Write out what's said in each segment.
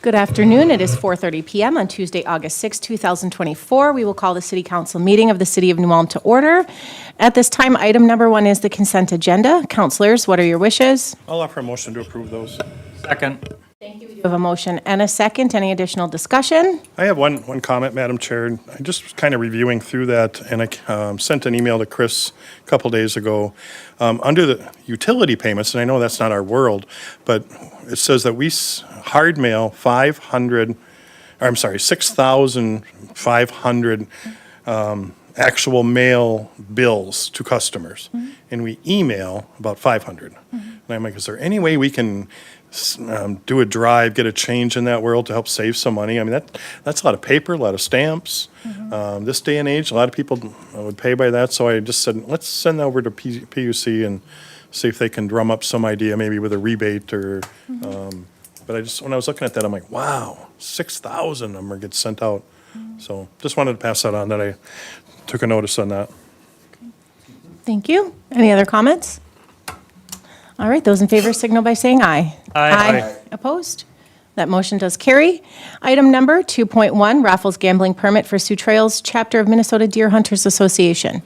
Good afternoon. It is 4:30 p.m. on Tuesday, August 6, 2024. We will call the City Council meeting of the City of New Ulm to order. At this time, item number 1 is the consent agenda. Councilors, what are your wishes? I'll offer a motion to approve those. Second. Thank you. We do have a motion and a second. Any additional discussion? I have one comment, Madam Chair. I just was kind of reviewing through that, and I sent an email to Chris a couple days ago. Under the utility payments, and I know that's not our world, but it says that we hard mail 6,500 actual mail bills to customers, and we email about 500. And I'm like, is there any way we can do a drive, get a change in that world to help save some money? I mean, that's a lot of paper, a lot of stamps. This day and age, a lot of people would pay by that, so I just said, let's send that over to PUC and see if they can drum up some idea, maybe with a rebate or, but when I was looking at that, I'm like, wow, 6,000 of them get sent out. So just wanted to pass that on, that I took a notice on that. Thank you. Any other comments? All right, those in favor signal by saying aye. Aye. Opposed? That motion does carry. Item number 2.1, raffles gambling permit for Sioux Trails, Chapter of Minnesota Deer Hunters Association.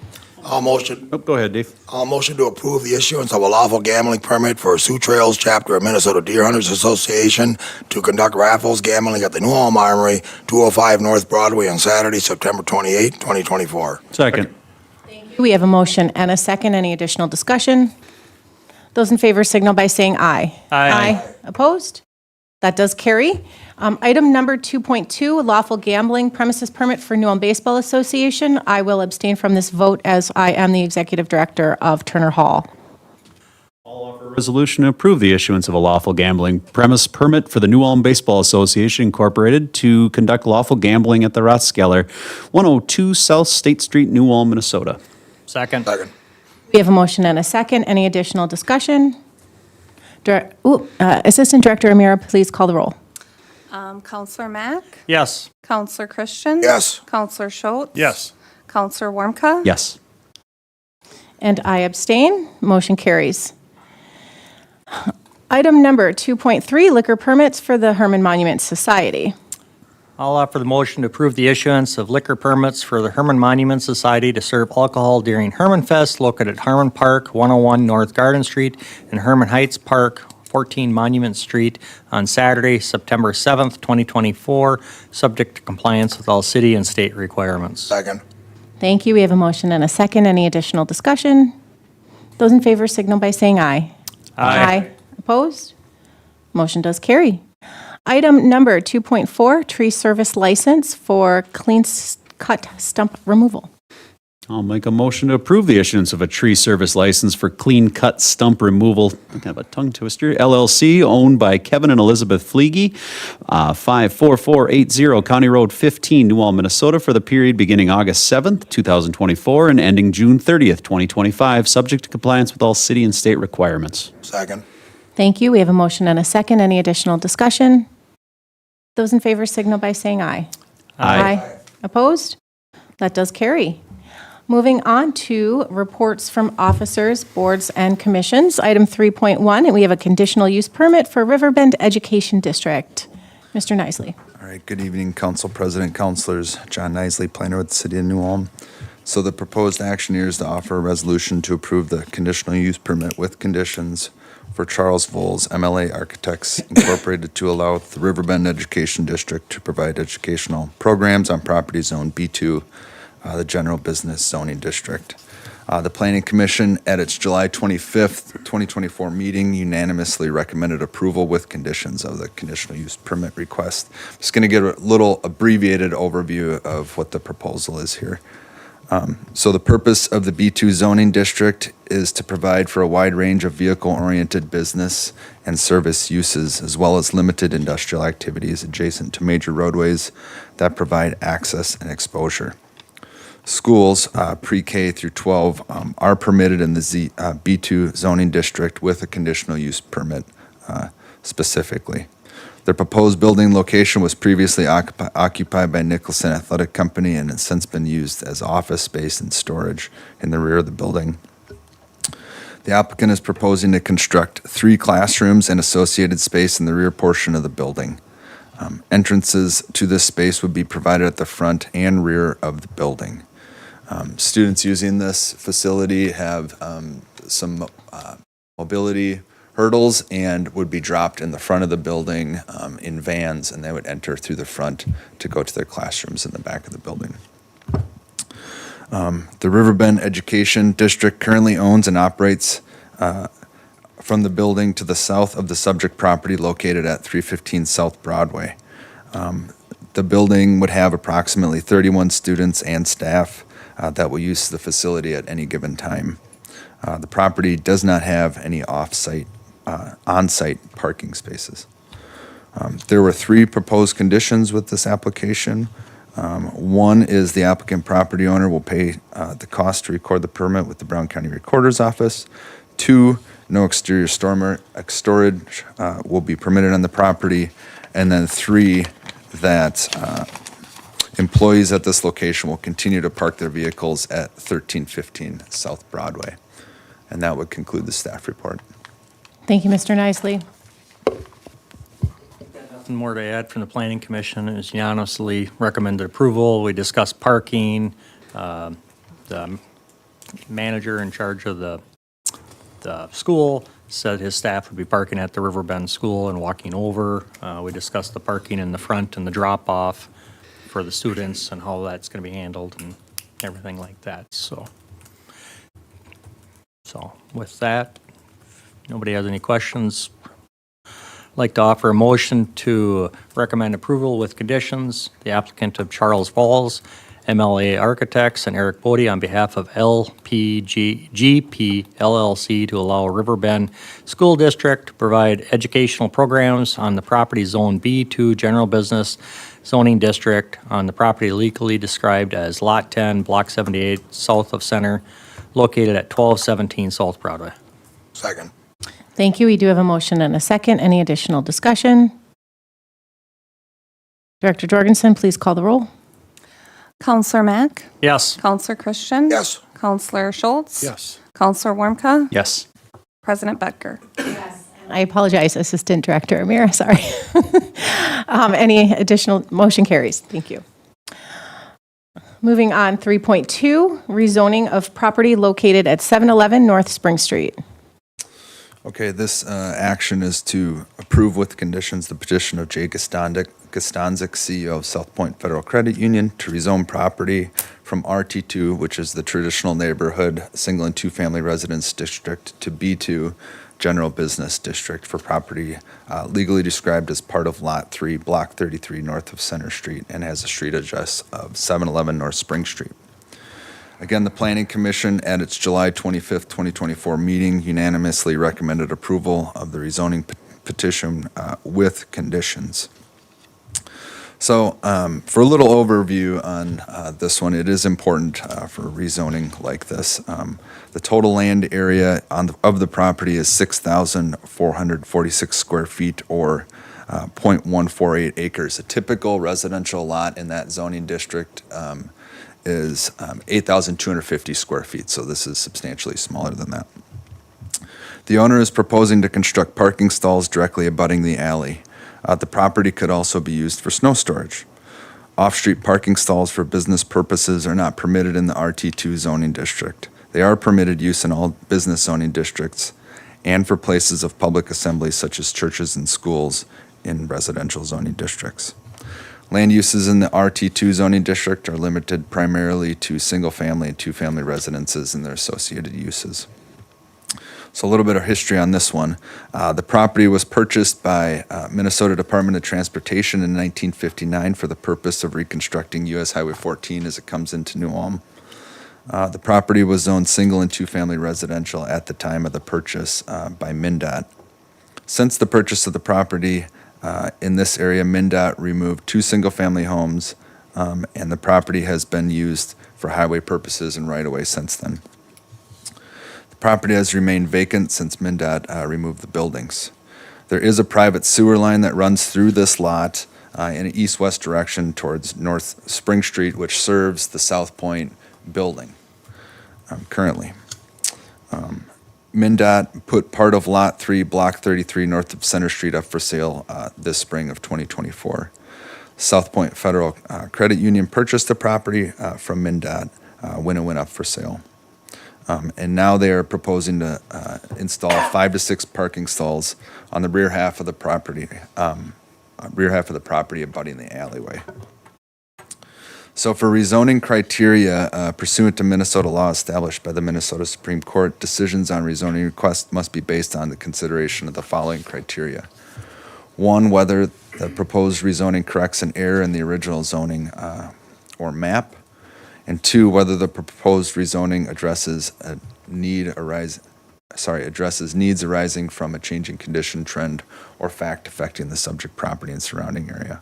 I'll motion Go ahead, Dave. to approve the issuance of a lawful gambling permit for Sioux Trails Chapter of Minnesota Deer Hunters Association to conduct raffles gambling at the New Ulm Armory, 205 North Broadway on Saturday, September 28, 2024. Second. We have a motion and a second. Any additional discussion? Those in favor signal by saying aye. Aye. Opposed? That does carry. Item number 2.2, lawful gambling premises permit for New Ulm Baseball Association. I will abstain from this vote as I am the executive director of Turner Hall. Resolution to approve the issuance of a lawful gambling premise permit for the New Ulm Baseball Association Incorporated to conduct lawful gambling at the Rathskeller, 102 South State Street, New Ulm, Minnesota. Second. We have a motion and a second. Any additional discussion? Assistant Director Amira, please call the roll. Counselor Mack? Yes. Counselor Christian? Yes. Counselor Schultz? Yes. Counselor Warmka? Yes. And I abstain. Motion carries. Item number 2.3, liquor permits for the Herman Monument Society. I'll offer the motion to approve the issuance of liquor permits for the Herman Monument Society to serve alcohol during Herman Fest located at Herman Park, 101 North Garden Street, and Herman Heights Park, 14 Monument Street, on Saturday, September 7th, 2024, subject to compliance with all city and state requirements. Second. Thank you. We have a motion and a second. Any additional discussion? Those in favor signal by saying aye. Aye. Opposed? Motion does carry. Item number 2.4, tree service license for clean cut stump removal. I'll make a motion to approve the issuance of a tree service license for clean cut stump removal, I have a tongue twister, LLC, owned by Kevin and Elizabeth Fleege, 54480 County Road 15, New Ulm, Minnesota, for the period beginning August 7th, 2024, and ending June 30th, 2025, subject to compliance with all city and state requirements. Second. Thank you. We have a motion and a second. Any additional discussion? Those in favor signal by saying aye. Aye. Opposed? That does carry. Moving on to reports from officers, boards, and commissions. Item 3.1, and we have a conditional use permit for Riverbend Education District. Mr. Nisley. All right, good evening, Council President, Councilors. John Nisley, planner with the City of New Ulm. So the proposed action here is to offer a resolution to approve the conditional use permit with conditions for Charles Voles, MLA Architects Incorporated, to allow the Riverbend Education District to provide educational programs on property zone B2, the General Business Zoning District. The Planning Commission at its July 25th, 2024 meeting unanimously recommended approval with conditions of the conditional use permit request. I'm just going to give a little abbreviated overview of what the proposal is here. So the purpose of the B2 zoning district is to provide for a wide range of vehicle-oriented business and service uses, as well as limited industrial activities adjacent to major roadways that provide access and exposure. Schools, pre-K through 12, are permitted in the B2 zoning district with a conditional use permit specifically. The proposed building location was previously occupied by Nicholson Athletic Company and has since been used as office space and storage in the rear of the building. The applicant is proposing to construct 3 classrooms and associated space in the rear portion of the building. Entrances to this space would be provided at the front and rear of the building. Students using this facility have some mobility hurdles and would be dropped in the front of the building in vans, and they would enter through the front to go to their classrooms in the back of the building. The Riverbend Education District currently owns and operates from the building to the south of the subject property located at 315 South Broadway. The building would have approximately 31 students and staff that will use the facility at any given time. The property does not have any on-site parking spaces. There were 3 proposed conditions with this application. One is the applicant property owner will pay the cost to record the permit with the Brown County Recorder's Office. 2, no exterior storage will be permitted on the property. And then 3, that employees at this location will continue to park their vehicles at 1315 South Broadway. And that would conclude the staff report. Thank you, Mr. Nisely. Nothing more to add from the Planning Commission. It was unanimously recommended approval. We discussed parking. The manager in charge of the school said his staff would be parking at the Riverbend School and walking over. We discussed the parking in the front and the drop-off for the students and how that's going to be handled and everything like that. So with that, if nobody has any questions, I'd like to offer a motion to recommend approval with conditions. The applicant of Charles Falls, MLA Architects, and Eric Bodie on behalf of LPGP LLC to allow Riverbend School District to provide educational programs on the property Zone B2 General Business Zoning District on the property legally described as Lot 10, Block 78, south of Center, located at 1217 South Broadway. Second. Thank you. We do have a motion and a second. Any additional discussion? Director Jorgensen, please call the roll. Counselor Mack? Yes. Counselor Christian? Yes. Counselor Schultz? Yes. Counselor Warmka? Yes. President Becker? I apologize, Assistant Director Amira, sorry. Any additional, motion carries. Thank you. Moving on, 3.2, rezoning of property located at 711 North Spring Street. Okay, this action is to approve with conditions the petition of Jay Gastanzik, CEO of South Point Federal Credit Union, to rezone property from RT2, which is the traditional neighborhood single and two-family residence district, to B2, general business district, for property legally described as part of Lot 3, Block 33, north of Center Street, and has a street address of 711 North Spring Street. Again, the Planning Commission at its July 25th, 2024 meeting unanimously recommended approval of the rezoning petition with conditions. So for a little overview on this one, it is important for rezoning like this. The total land area of the property is 6,446 square feet, or 0.148 acres. A typical residential lot in that zoning district is 8,250 square feet, so this is substantially smaller than that. The owner is proposing to construct parking stalls directly abutting the alley. The property could also be used for snow storage. Off-street parking stalls for business purposes are not permitted in the RT2 zoning district. They are permitted use in all business zoning districts and for places of public assembly such as churches and schools in residential zoning districts. Land uses in the RT2 zoning district are limited primarily to single-family and two-family residences and their associated uses. So a little bit of history on this one. The property was purchased by Minnesota Department of Transportation in 1959 for the purpose of reconstructing US Highway 14 as it comes into New Ulm. The property was zoned single and two-family residential at the time of the purchase by MnDOT. Since the purchase of the property in this area, MnDOT removed 2 single-family homes, and the property has been used for highway purposes and right-of-way since then. The property has remained vacant since MnDOT removed the buildings. There is a private sewer line that runs through this lot in an east-west direction towards North Spring Street, which serves the South Point building currently. MnDOT put part of Lot 3, Block 33, north of Center Street up for sale this spring of 2024. South Point Federal Credit Union purchased the property from MnDOT when it went up for sale. And now they are proposing to install 5 to 6 parking stalls on the rear half of the property, abutting the alleyway. So for rezoning criteria pursuant to Minnesota law established by the Minnesota Supreme Court, decisions on rezoning requests must be based on the consideration of the following criteria. 1, whether the proposed rezoning corrects an error in the original zoning or map. And 2, whether the proposed rezoning addresses needs arising from a changing condition, trend, or fact affecting the subject property and surrounding area.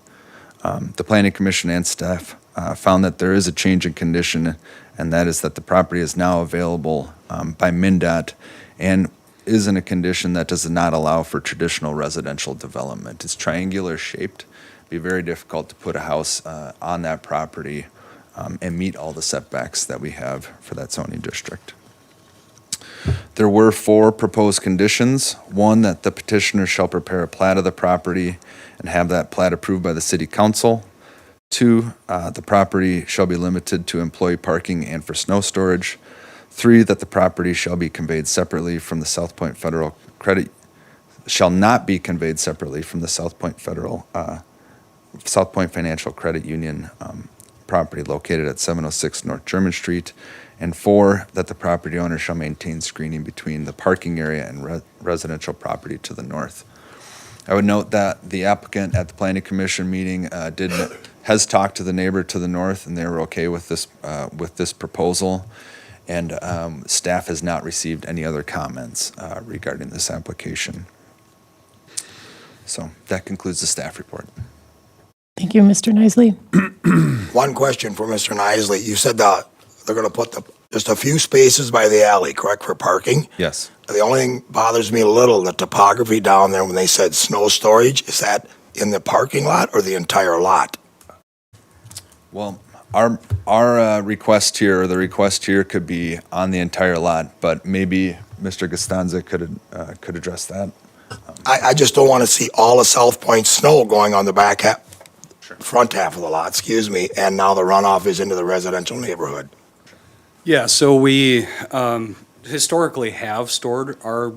The Planning Commission and staff found that there is a change in condition, and that is that the property is now available by MnDOT and is in a condition that does not allow for traditional residential development. It's triangular shaped. It'd be very difficult to put a house on that property and meet all the setbacks that we have for that zoning district. There were 4 proposed conditions. 1, that the petitioner shall prepare a plat of the property and have that plat approved by the city council. 2, the property shall be limited to employee parking and for snow storage. 3, that the property shall be conveyed separately from the South Point Federal Credit, shall not be conveyed separately from the South Point Financial Credit Union property located at 706 North German Street. And 4, that the property owner shall maintain screening between the parking area and residential property to the north. I would note that the applicant at the Planning Commission meeting has talked to the neighbor to the north, and they were okay with this proposal. And staff has not received any other comments regarding this application. So that concludes the staff report. Thank you, Mr. Nisley. One question for Mr. Nisley. You said they're going to put just a few spaces by the alley, correct, for parking? Yes. The only thing bothers me a little, the topography down there when they said snow storage, is that in the parking lot or the entire lot? Well, our request here, or the request here, could be on the entire lot, but maybe Mr. Costanza could address that. I just don't want to see all of South Point snow going on the front half of the lot, and now the runoff is into the residential neighborhood. Yeah, so we historically have stored our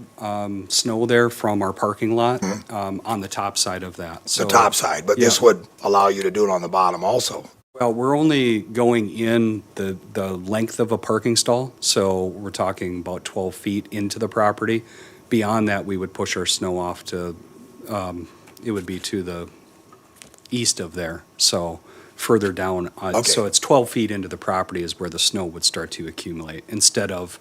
snow there from our parking lot on the top side of that. The top side, but this would allow you to do it on the bottom also. Well, we're only going in the length of a parking stall, so we're talking about 12 feet into the property. Beyond that, we would push our snow off to, it would be to the east of there, so further down. Okay. So it's 12 feet into the property is where the snow would start to accumulate, instead of,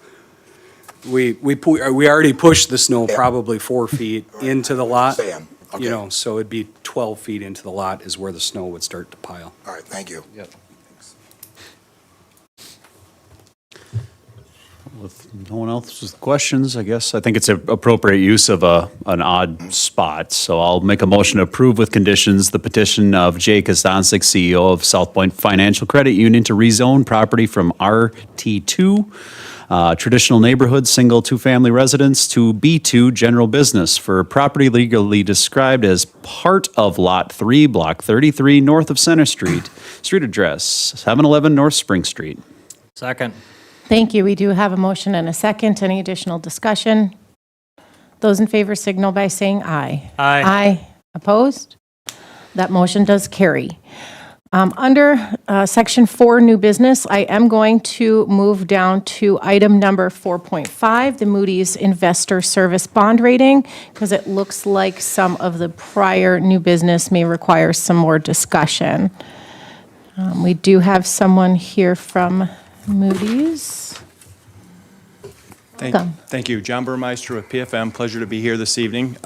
we already pushed the snow probably 4 feet into the lot. Saying, okay. You know, so it'd be 12 feet into the lot is where the snow would start to pile. All right, thank you. Yep. If no one else has questions, I guess, I think it's an appropriate use of an odd spot. So I'll make a motion to approve with conditions the petition of Jay Kostancic, CEO of South Point Financial Credit Union, to rezone property from RT2, traditional neighborhood, single two-family residence, to B2, general business, for property legally described as part of Lot 3, Block 33, north of Center Street, street address 711 North Spring Street. Second. Thank you. We do have a motion and a second. Any additional discussion? Those in favor signal by saying aye. Aye. Aye. Opposed? That motion does carry. Under Section 4, new business, I am going to move down to item number 4.5, the Moody's Investor Service Bond Rating, because it looks like some of the prior new business may require some more discussion. We do have someone here from Moody's. Welcome. Thank you. John Burmeister with PFM. Pleasure to be here this evening.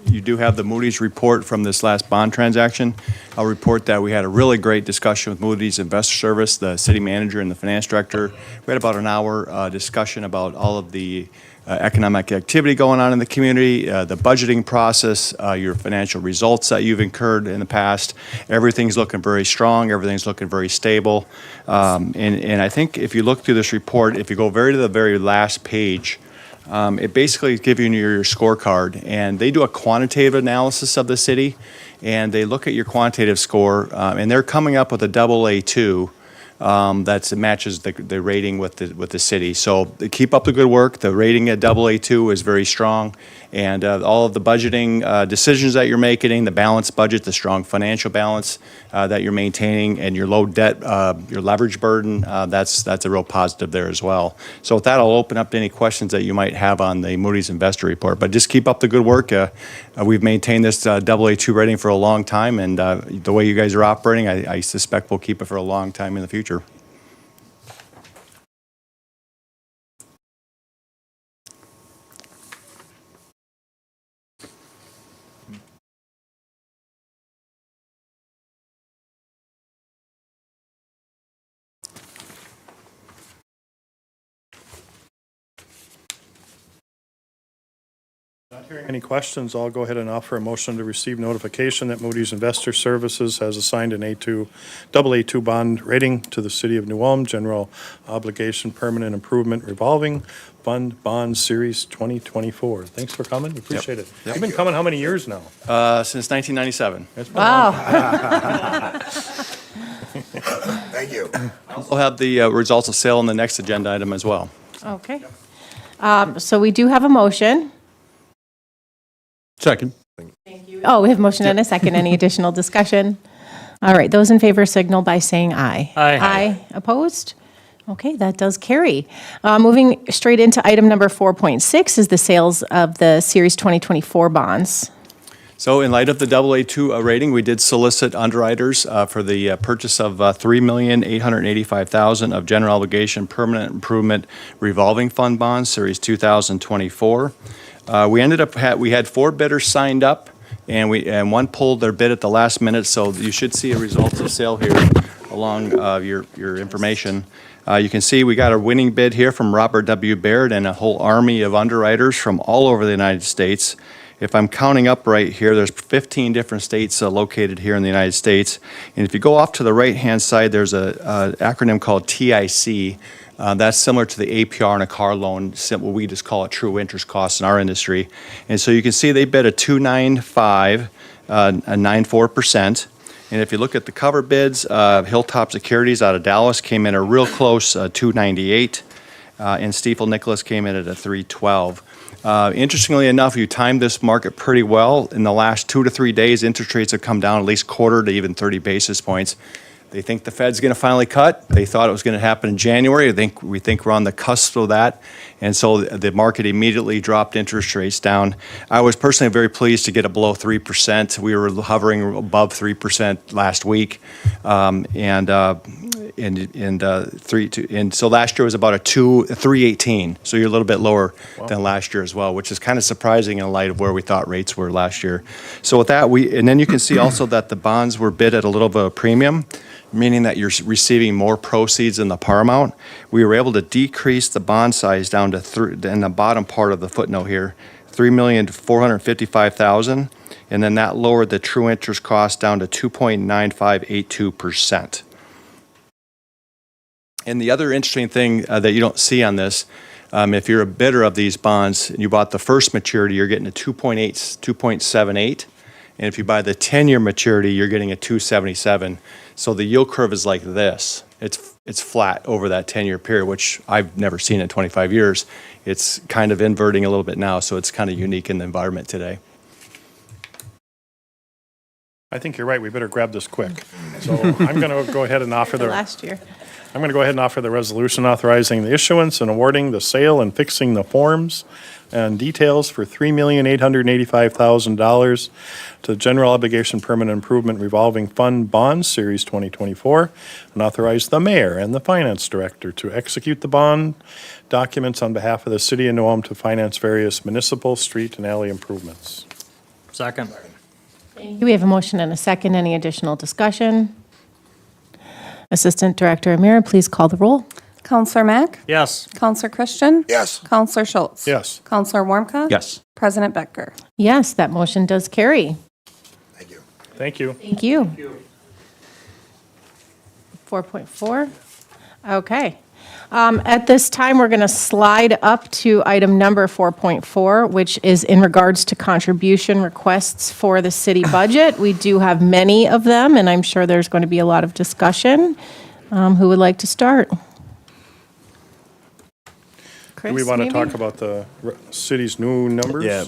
You do have the Moody's report from this last bond transaction. I'll report that we had a really great discussion with Moody's Investor Service, the city manager and the finance director. We had about an hour discussion about all of the economic activity going on in the community, the budgeting process, your financial results that you've incurred in the past. Everything's looking very strong. Everything's looking very stable. And I think if you look through this report, if you go to the very last page, It basically gives you your scorecard, and they do a quantitative analysis of the city, and they look at your quantitative score, and they're coming up with a AA2 that matches the rating with the city. So keep up the good work. The rating at AA2 is very strong, and all of the budgeting decisions that you're making, the balanced budget, the strong financial balance that you're maintaining, and your low debt, your leverage burden, that's a real positive there as well. So with that, I'll open up to any questions that you might have on the Moody's Investor Report. But just keep up the good work. We've maintained this AA2 rating for a long time, and the way you guys are operating, I suspect we'll keep it for a long time in the future. Not hearing any questions, I'll go ahead and offer a motion to receive notification that Moody's Investor Services has assigned an AA2 bond rating to the City of New Ulm General Obligation Permanent Improvement Revolving Fund Bond Series 2024. Thanks for coming, we appreciate it. You've been coming how many years now? Since 1997. Wow. Thank you. We'll have the results of sale on the next agenda item as well. Okay. So we do have a motion. Second. Oh, we have a motion and a second. Any additional discussion? All right, those in favor signal by saying aye. Aye. Aye. Opposed? Okay, that does carry. Moving straight into item number 4.6 is the sales of the Series 2024 bonds. So in light of the AA2 rating, we did solicit underwriters for the purchase of $3,885,000 of general obligation permanent improvement revolving fund bonds, Series 2024. We ended up, we had 4 bidders signed up, and one pulled their bid at the last minute, so you should see a results of sale here along your information. You can see we got a winning bid here from Robert W. Baird and a whole army of underwriters from all over the United States. If I'm counting up right here, there's 15 different states located here in the United States. And if you go off to the right-hand side, there's an acronym called TIC. That's similar to the APR in a car loan, what we just call a true interest cost in our industry. And so you can see they bid a 2.95, a 9.4%. And if you look at the cover bids, Hilltop Securities out of Dallas came in a real close 2.98, and Stifel Nicholas came in at a 3.12. Interestingly enough, you timed this market pretty well. In the last 2 to 3 days, interest rates have come down at least quarter to even 30 basis points. They think the Fed's going to finally cut. They thought it was going to happen in January. We think we're on the cusp of that. And so the market immediately dropped interest rates down. I was personally very pleased to get it below 3%. We were hovering above 3% last week. And so last year was about a 3.18. So you're a little bit lower than last year as well, which is kind of surprising in light of where we thought rates were last year. So with that, and then you can see also that the bonds were bid at a little bit of a premium, meaning that you're receiving more proceeds in the par amount. We were able to decrease the bond size down to in the bottom part of the footnote here, $3,455,000, and then that lowered the true interest cost down to 2.9582%. And the other interesting thing that you don't see on this, if you're a bidder of these bonds and you bought the first maturity, you're getting a 2.78. And if you buy the 10-year maturity, you're getting a 2.77. So the yield curve is like this. It's flat over that 10-year period, which I've never seen in 25 years. It's kind of inverting a little bit now, so it's kind of unique in the environment today. I think you're right, we better grab this quick. So I'm going to go ahead and offer Last year. I'm going to go ahead and offer the resolution authorizing the issuance and awarding the sale and fixing the forms and details for $3,885,000 to the General Obligation Permanent Improvement Revolving Fund Bond Series 2024, and authorize the mayor and the finance director to execute the bond documents on behalf of the City of New Ulm to finance various municipal, street, and alley improvements. Second. We have a motion and a second. Any additional discussion? Assistant Director Amira, please call the roll. Counselor Mack? Yes. Counselor Christian? Yes. Counselor Schultz? Yes. Counselor Warmka? Yes. President Becker? Yes, that motion does carry. Thank you. Thank you. Thank you. 4.4. Okay. At this time, we're going to slide up to item number 4.4, which is in regards to contribution requests for the city budget. We do have many of them, and I'm sure there's going to be a lot of discussion. Who would like to start? Do we Chris, want to maybe? talk about the city's new numbers? Yeah.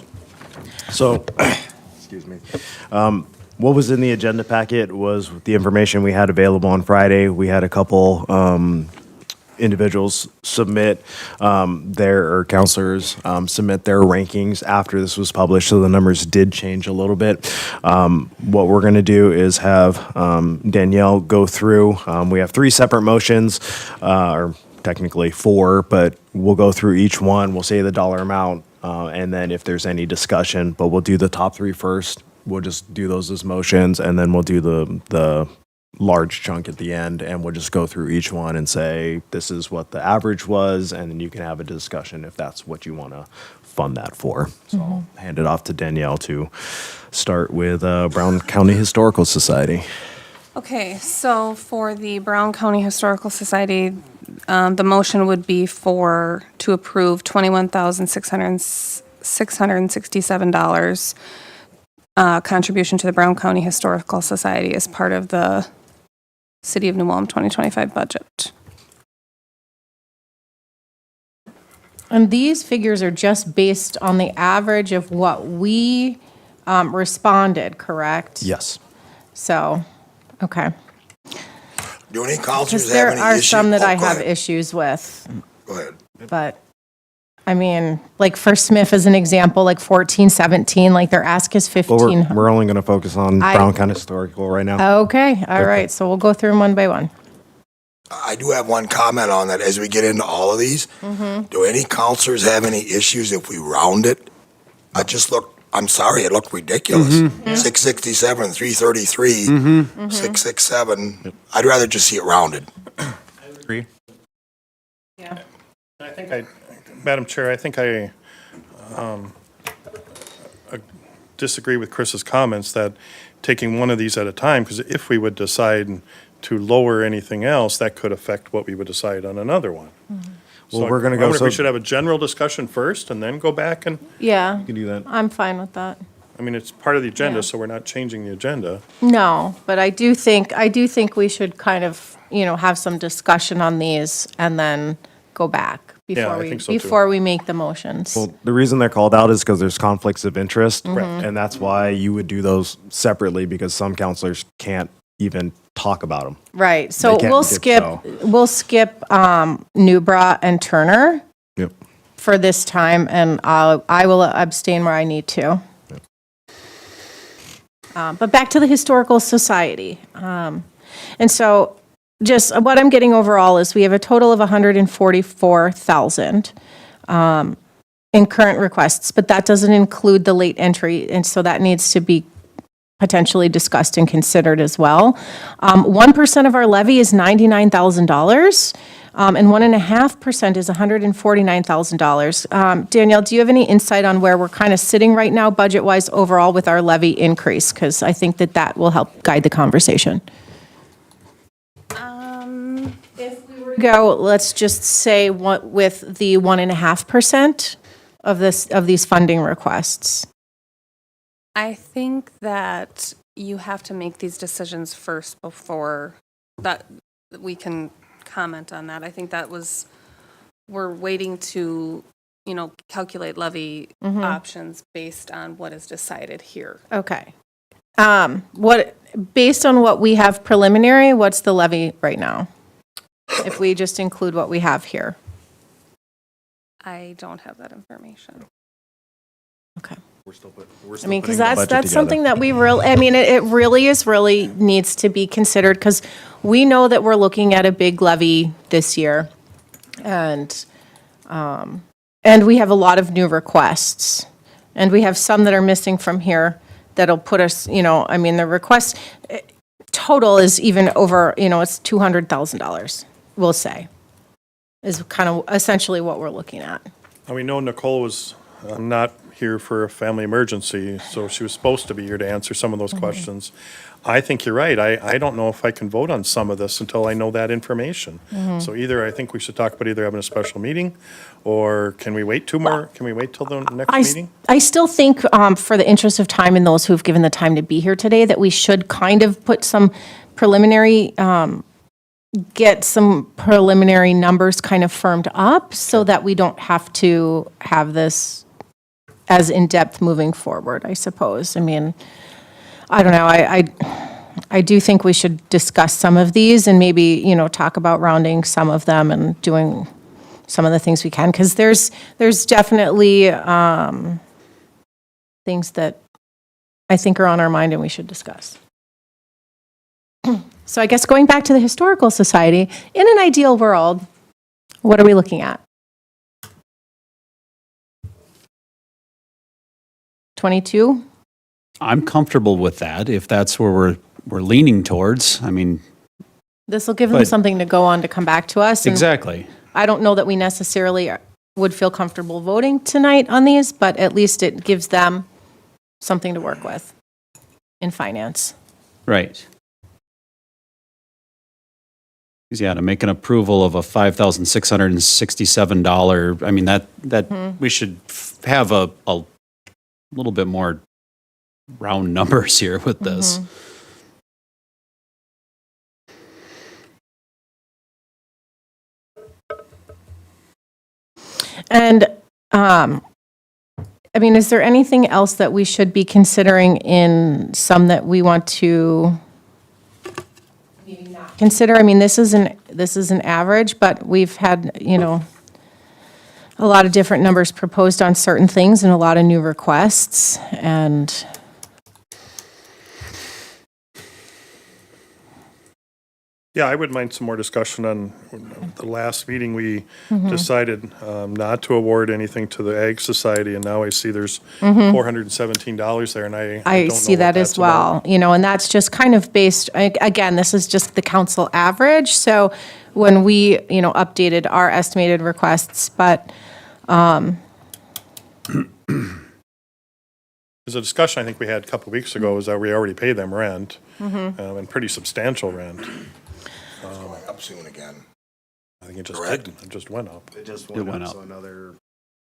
So, excuse me. What was in the agenda packet was the information we had available on Friday. We had a couple individuals submit or counselors submit their rankings after this was published, so the numbers did change a little bit. What we're going to do is have Danielle go through. We have 3 separate motions, or technically 4, but we'll go through each one. We'll say the dollar amount, and then if there's any discussion, but we'll do the top 3 first. We'll just do those as motions, and then we'll do the large chunk at the end, and we'll just go through each one and say, this is what the average was, and then you can have a discussion if that's what you want to fund that for. So I'll hand it off to Danielle to start with Brown County Historical Society. Okay, so for the Brown County Historical Society, the motion would be to approve $21,667 contribution to the Brown County Historical Society as part of the City of New Ulm 2025 budget. And these figures are just based on the average of what we responded, correct? Yes. So, okay. Do any counselors Because have there any are issue? some that Oh, I go have ahead. issues with, Go ahead. but, I mean, like for Smith as an example, like 1417, like their ask is Well, 15. we're only going to focus on I- Brown County Historical right now. Okay, all right, so we'll go through them one by one. I do have one comment on that as we get into all of these. Do any counselors have any issues if we round it? I'm sorry, it looked ridiculous. 667, 333, 667. I'd rather just see it rounded. Agree. Madam Chair, I think I disagree with Chris's comments that taking one of these at a time, because if we would decide to lower anything else, that could affect what we would decide on another one. Well, we're gonna I go- wonder if we so- should have a general discussion first and then go back and, Yeah, You can do that. I'm fine with that. I mean, it's part of the Yeah. agenda, so we're not changing the agenda. No, but I do think we should kind of, have some discussion on these and then go back Yeah, before I we, think so, too. before we make the motions. Well, the reason they're called out is because there's conflicts of interest. And that's why you would do those separately, because some counselors can't even talk about them. Right, so can't we'll skip, skip Newbra and Turner Yep. for this time, and I will abstain where I need to. But back to the Historical Society. And so just what I'm getting overall is we have a total of 144,000 in current requests, but that doesn't include the late entry, and so that needs to be potentially discussed and considered as well. 1% of our levy is $99,000, and 1.5% is $149,000. Danielle, do you have any insight on where we're kind of sitting right now, budget-wise, overall with our levy increase? Because I think that will help guide the conversation. If we were to go, let's just say what with the 1.5% of these funding requests. I think that you have to make these decisions first before that we can comment on that. I think we're waiting to, calculate levy options based on what is decided here. Okay. Based on what we have preliminary, what's the levy right now? If we just include what we have here. I don't have that information. Okay. We're still I mean, because putting the budget that's together. something that we it really needs to be considered, because we know that we're looking at a big levy this year. And we have a lot of new requests. And we have some that are missing from here that'll put us, the request total is even over, it's $200,000, we'll say, is kind of essentially what we're looking at. And we know Nicole was not here for a family emergency, so she was supposed to be here to answer some of those questions. I think you're right. I don't know if I can vote on some of this until I know that information. So either, I think we should talk about either having a special meeting, or can we wait can we wait till the next meeting? I still think, for the interest of time and those who've given the time to be here today, that we should kind of put some preliminary, get some preliminary numbers kind of firmed up so that we don't have to have this as in-depth moving forward, I suppose. I mean, I don't know, I do think we should discuss some of these and maybe, talk about rounding some of them and doing some of the things we can, because there's definitely things that I think are on our mind and we should discuss. So I guess going back to the Historical Society, in an ideal world, what are we looking at? 22? I'm comfortable with that, if that's where we're leaning towards. I mean, This will give them But- something to go on to come back to us. and exactly. I don't know that we necessarily would feel comfortable voting tonight on these, but at least it gives them something to work with in finance. Right. 'Cause, yeah, to make an approval of a $5,667, I mean, that we should have a little bit more round numbers here with this. And, I mean, is there anything else that we should be considering in some that we want to maybe not consider? I mean, this is an average, but we've had, a lot of different numbers proposed on certain things and a lot of new requests, and Yeah, I wouldn't mind some more discussion on the last meeting. We decided not to award anything to the Ag Society, and now I see there's $417 there, and I don't I know see what that as that's about. well, and that's just kind of based, again, this is just the council average, so when we, updated our estimated requests, but, There's a discussion I think we had a couple of weeks ago, is that we already pay them rent, and pretty substantial rent. Going up soon again. I think it just Correct. didn't, it just went up. It just It went up. so another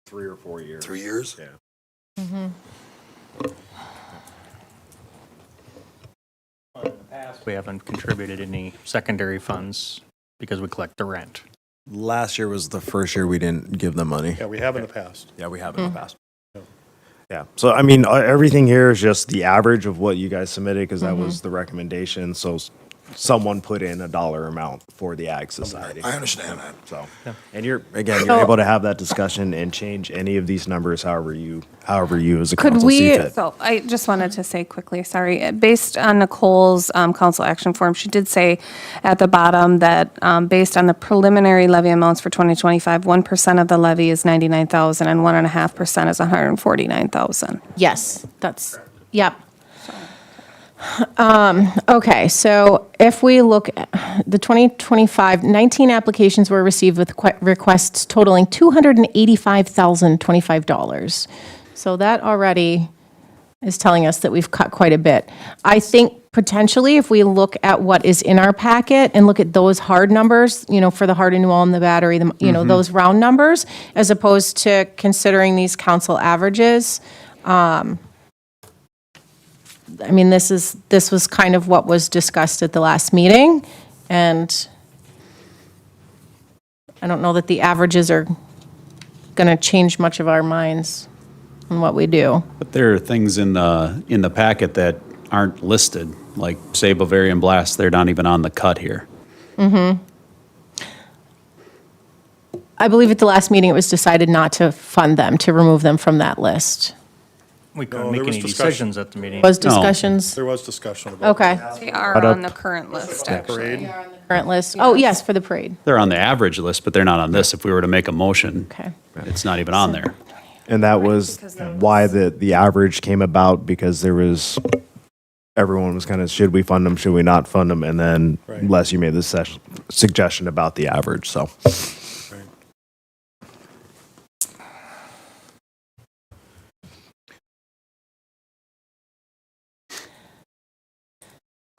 3 or 4 years. 3 years? Yeah. We haven't contributed any secondary funds because we collect the rent. Last year was the first year we didn't give them money. Yeah, we have in the past. Yeah, we have in the past. Yeah. So, I mean, everything here is just the average of what you guys submitted because that was the recommendation. So someone put in a dollar amount for the Ag Society. I understand that. So, and you're able to have that discussion and change any of these numbers however you as a Could council we- see fit. So I just wanted to say quickly, sorry, based on Nicole's council action form, she did say at the bottom that based on the preliminary levy amounts for 2025, 1% of the levy is 99,000 and 1.5% is 149,000. yes, yep. Okay, so if we look at the 2025, 19 applications were received with requests totaling $285,025. So that already is telling us that we've cut quite a bit. I think potentially if we look at what is in our packet and look at those hard numbers, for the Hardin Wall and the battery, those round numbers, as opposed to considering these council averages, I mean, this was kind of what was discussed at the last meeting, and I don't know that the averages are going to change much of our minds on what we do. But there are things in the packet that aren't listed, like say Bavarian Blast, they're not even on the cut here. I believe at the last meeting, it was decided not to fund them, to remove them from that list. We couldn't No, make there was any discussion. decisions at the meeting. Was discussions? There was discussion about Okay, They are on the current list, actually. current list. Oh, yes, for the parade. They're on the average list, but they're not on this. If we were to make a motion, Okay. it's not even on there. And that was why the average came about, because everyone was kind of, should we fund them, should we not fund them? And then Right. Les, you made this suggestion about the average, so.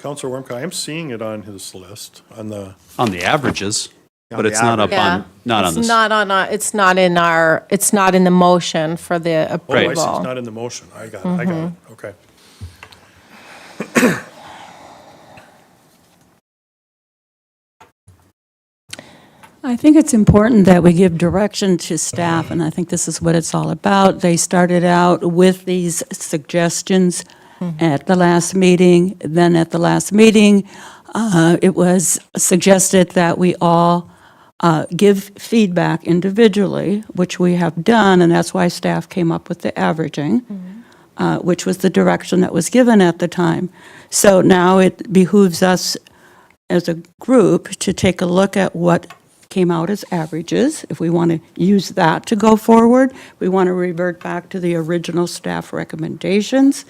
Counselor Wormka, I'm seeing it on his list, on the, On the averages, but the it's not up Yeah. on, not on It's this. not on, it's not in our, it's not in the motion for the oh, I see, approval. it's not in the motion. I got it, I got it, okay. I think it's important that we give direction to staff, and I think this is what it's all about. They started out with these suggestions at the last meeting. Then at the last meeting, it was suggested that we all give feedback individually, which we have done, and that's why staff came up with the averaging, which was the direction that was given at the time. So now it behooves us as a group to take a look at what came out as averages, if we want to use that to go forward. We want to revert back to the original staff recommendations.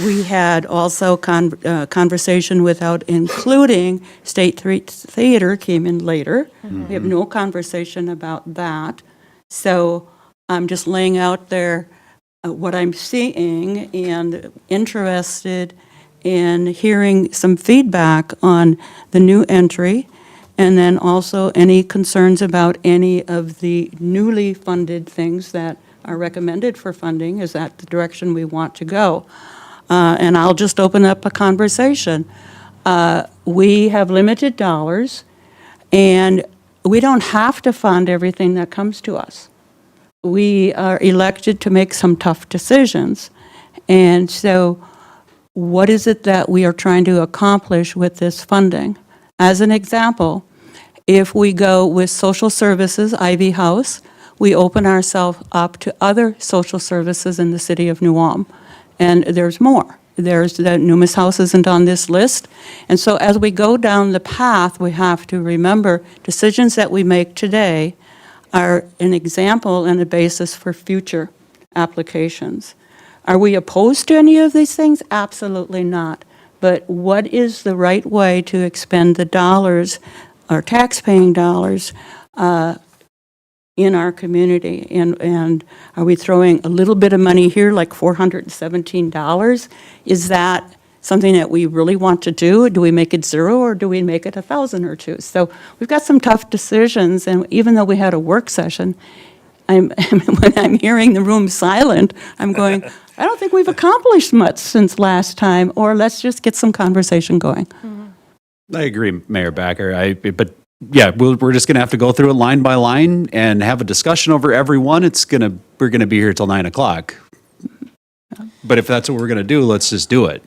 We had also conversation without including State Theater came in later. We have no conversation about that. So I'm just laying out there what I'm seeing and interested in hearing some feedback on the new entry, and then also any concerns about any of the newly funded things that are recommended for funding. Is that the direction we want to go? And I'll just open up a conversation. We have limited dollars, and we don't have to fund everything that comes to us. We are elected to make some tough decisions. And so what is it that we are trying to accomplish with this funding? As an example, if we go with social services, Ivy House, we open ourselves up to other social services in the city of New Ulm. And there's more. There's the Numis House isn't on this list. And so as we go down the path, we have to remember decisions that we make today are an example and a basis for future applications. Are we opposed to any of these things? Absolutely not. But what is the right way to expend the dollars, our tax-paying dollars, in our community? And are we throwing a little bit of money here, like $417? Is that something that we really want to do? Do we make it zero, or do we make it 1,000 or two? So we've got some tough decisions, and even though we had a work session, when I'm hearing the room silent, I'm going, I don't think we've accomplished much since last time, or let's just get some conversation going. I agree, Mayor Backer. But yeah, we're just going to have to go through it line by line and have a discussion over every one. We're going to be here till 9 o'clock. But if that's what we're going to do, let's just do it.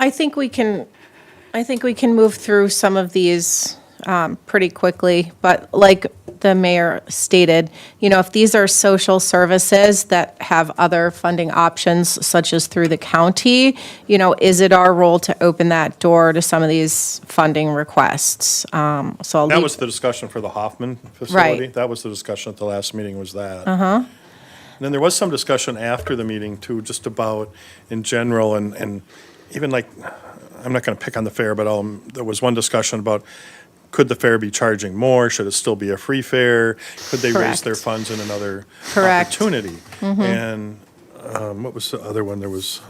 I think we can move through some of these pretty quickly, but like the mayor stated, if these are social services that have other funding options, such as through the county, is it our role to open that door to some of these funding requests? So I'll That leave- was the discussion for the Hoffman facility. Right. That was the discussion at the last meeting, was that. And then there was some discussion after the meeting too, just about in general, and even like, I'm not going to pick on the fair, but there was one discussion about, could the fair be charging more? Should it still be a free fair? Could they raise their Correct. funds in another Correct. opportunity? And what was the other one? There was,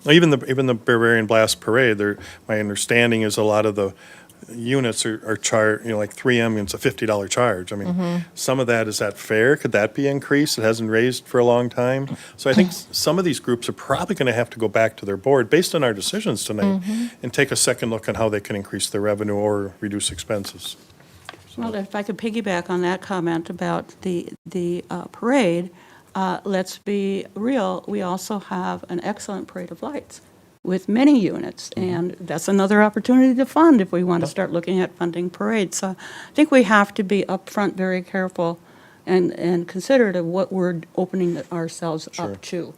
even the Bavarian Blast Parade, my understanding is a lot of the units are charged, like 3M, it's a $50 charge. I mean, some of that, is that fair? Could that be increased? It hasn't raised for a long time. So I think some of these groups are probably going to have to go back to their board, based on our decisions tonight, and take a second look on how they can increase their revenue or reduce expenses. Well, if I could piggyback on that comment about the parade, let's be real, we also have an excellent parade of lights with many units, and that's another opportunity to fund if we want to start looking at funding parades. So I think we have to be upfront, very careful, and considerate of what we're opening ourselves up to.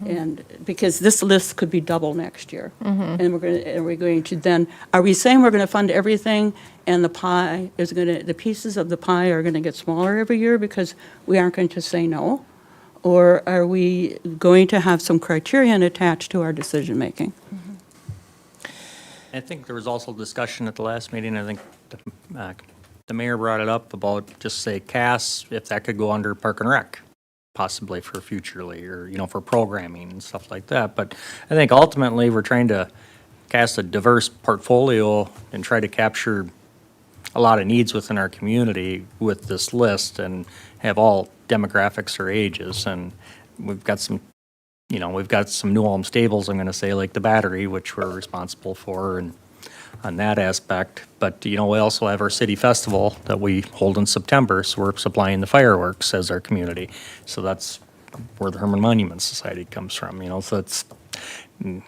And because this list could be double next year. And we're going to then, are we saying we're going to fund everything, and the pieces of the pie are going to get smaller every year because we aren't going to say no? Or are we going to have some criterion attached to our decision-making? I think there was also discussion at the last meeting, I think the mayor brought it up about, just say CAS, if that could go under Park and Rec, possibly for futurely, or, for programming and stuff like that. But I think ultimately, we're trying to cast a diverse portfolio and try to capture a lot of needs within our community with this list and have all demographics or ages. And we've got some, we've got some New Ulm stables, I'm going to say, like the Battery, which we're responsible for and on that aspect. But, we also have our city festival that we hold in September, so we're supplying the fireworks as our community. So that's where the Herman Monument Society comes from, so it's, and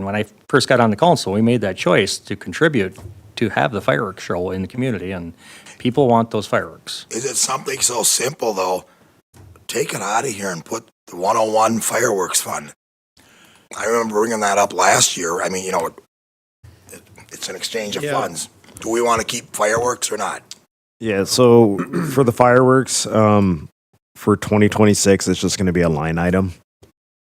when I first got on the council, we made that choice to contribute to have the fireworks show in the community, and people want those fireworks. Is it something so simple, though? Take it out of here and put the 101 Fireworks Fund. I remember bringing that up last year. I mean, it's an exchange of funds. Do we want to keep fireworks or not? Yeah, so for the fireworks, for 2026, it's just going to be a line item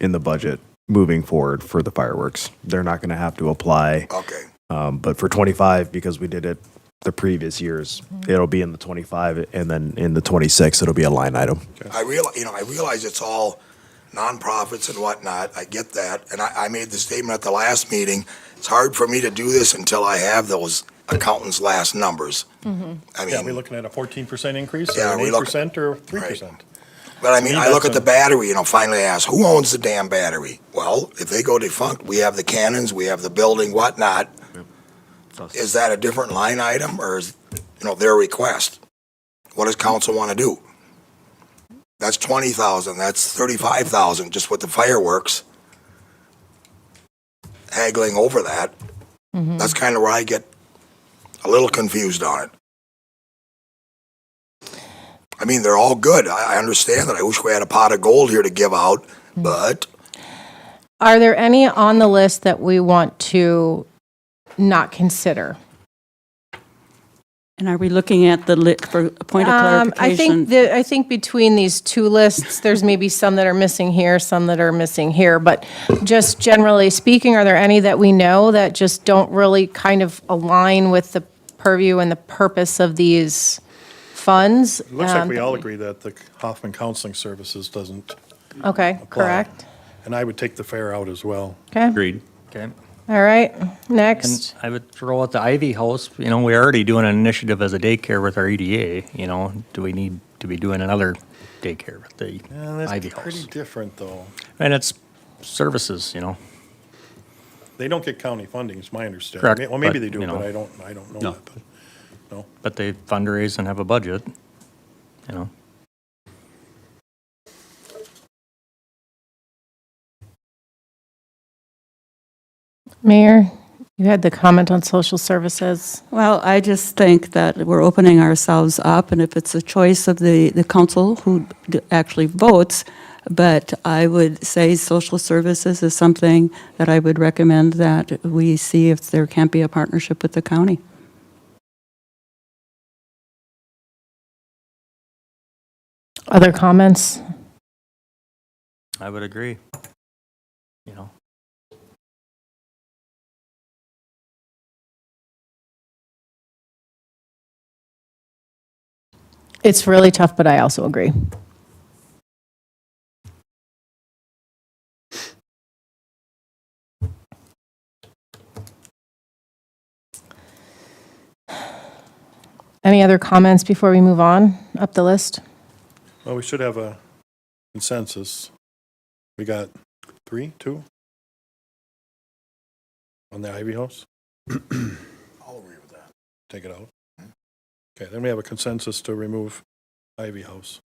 in the budget moving forward for the fireworks. They're not going to have to apply. Okay. But for 25, because we did it the previous years, it'll be in the 25, and then in the 26, it'll be a line item. I realize it's all nonprofits and whatnot. I get that. And I made the statement at the last meeting. It's hard for me to do this until I have those accountants' last numbers. I mean, Yeah, we're looking at a 14% increase, Yeah, or we an look- 8% or 3%. but I mean, me, I look that's at the battery, finally ask, who owns the damn battery? Well, if they go defunct, we have the cannons, we have the building, whatnot. Is that a different line item, or is, their request? What does council want to do? That's 20,000, that's 35,000 just with the fireworks. Haggling over that. That's kind of where I get a little confused on it. I mean, they're all good. I understand that. I wish we had a pot of gold here to give out, but Are there any on the list that we want to not consider? And are we looking at for a point of clarification? I think between these two lists, there's maybe some that are missing here, some that are missing here. But just generally speaking, are there any that we know that just don't really kind of align with the purview and the purpose of these funds? It looks like we all agree that the Hoffman Counseling Services doesn't Okay, apply. correct. And I would take the fair out as well. Okay, Agreed. Okay. all right, And next. I would throw out the Ivy House. We're already doing an initiative as a daycare with our EDA. Do we need to be doing another daycare with the Ivy That's pretty House? different, though. And it's services, They don't get county funding, is my understanding. Correct, Well, maybe but, they do, you know. but I don't know No. that. But, no. but they fundraise and have a budget. Mayor, you had the comment on social services. Well, I just think that we're opening ourselves up, and if it's a choice of the council who actually votes, but I would say social services is something that I would recommend that we see if there can't be a partnership with the county. Other comments? I would agree. It's really tough, but I also agree. Any other comments before we move on up the list? Well, we should have a consensus. We got 2 on the Ivy House. I'll agree with that. Take it out. Okay, then we have a consensus to remove Ivy House.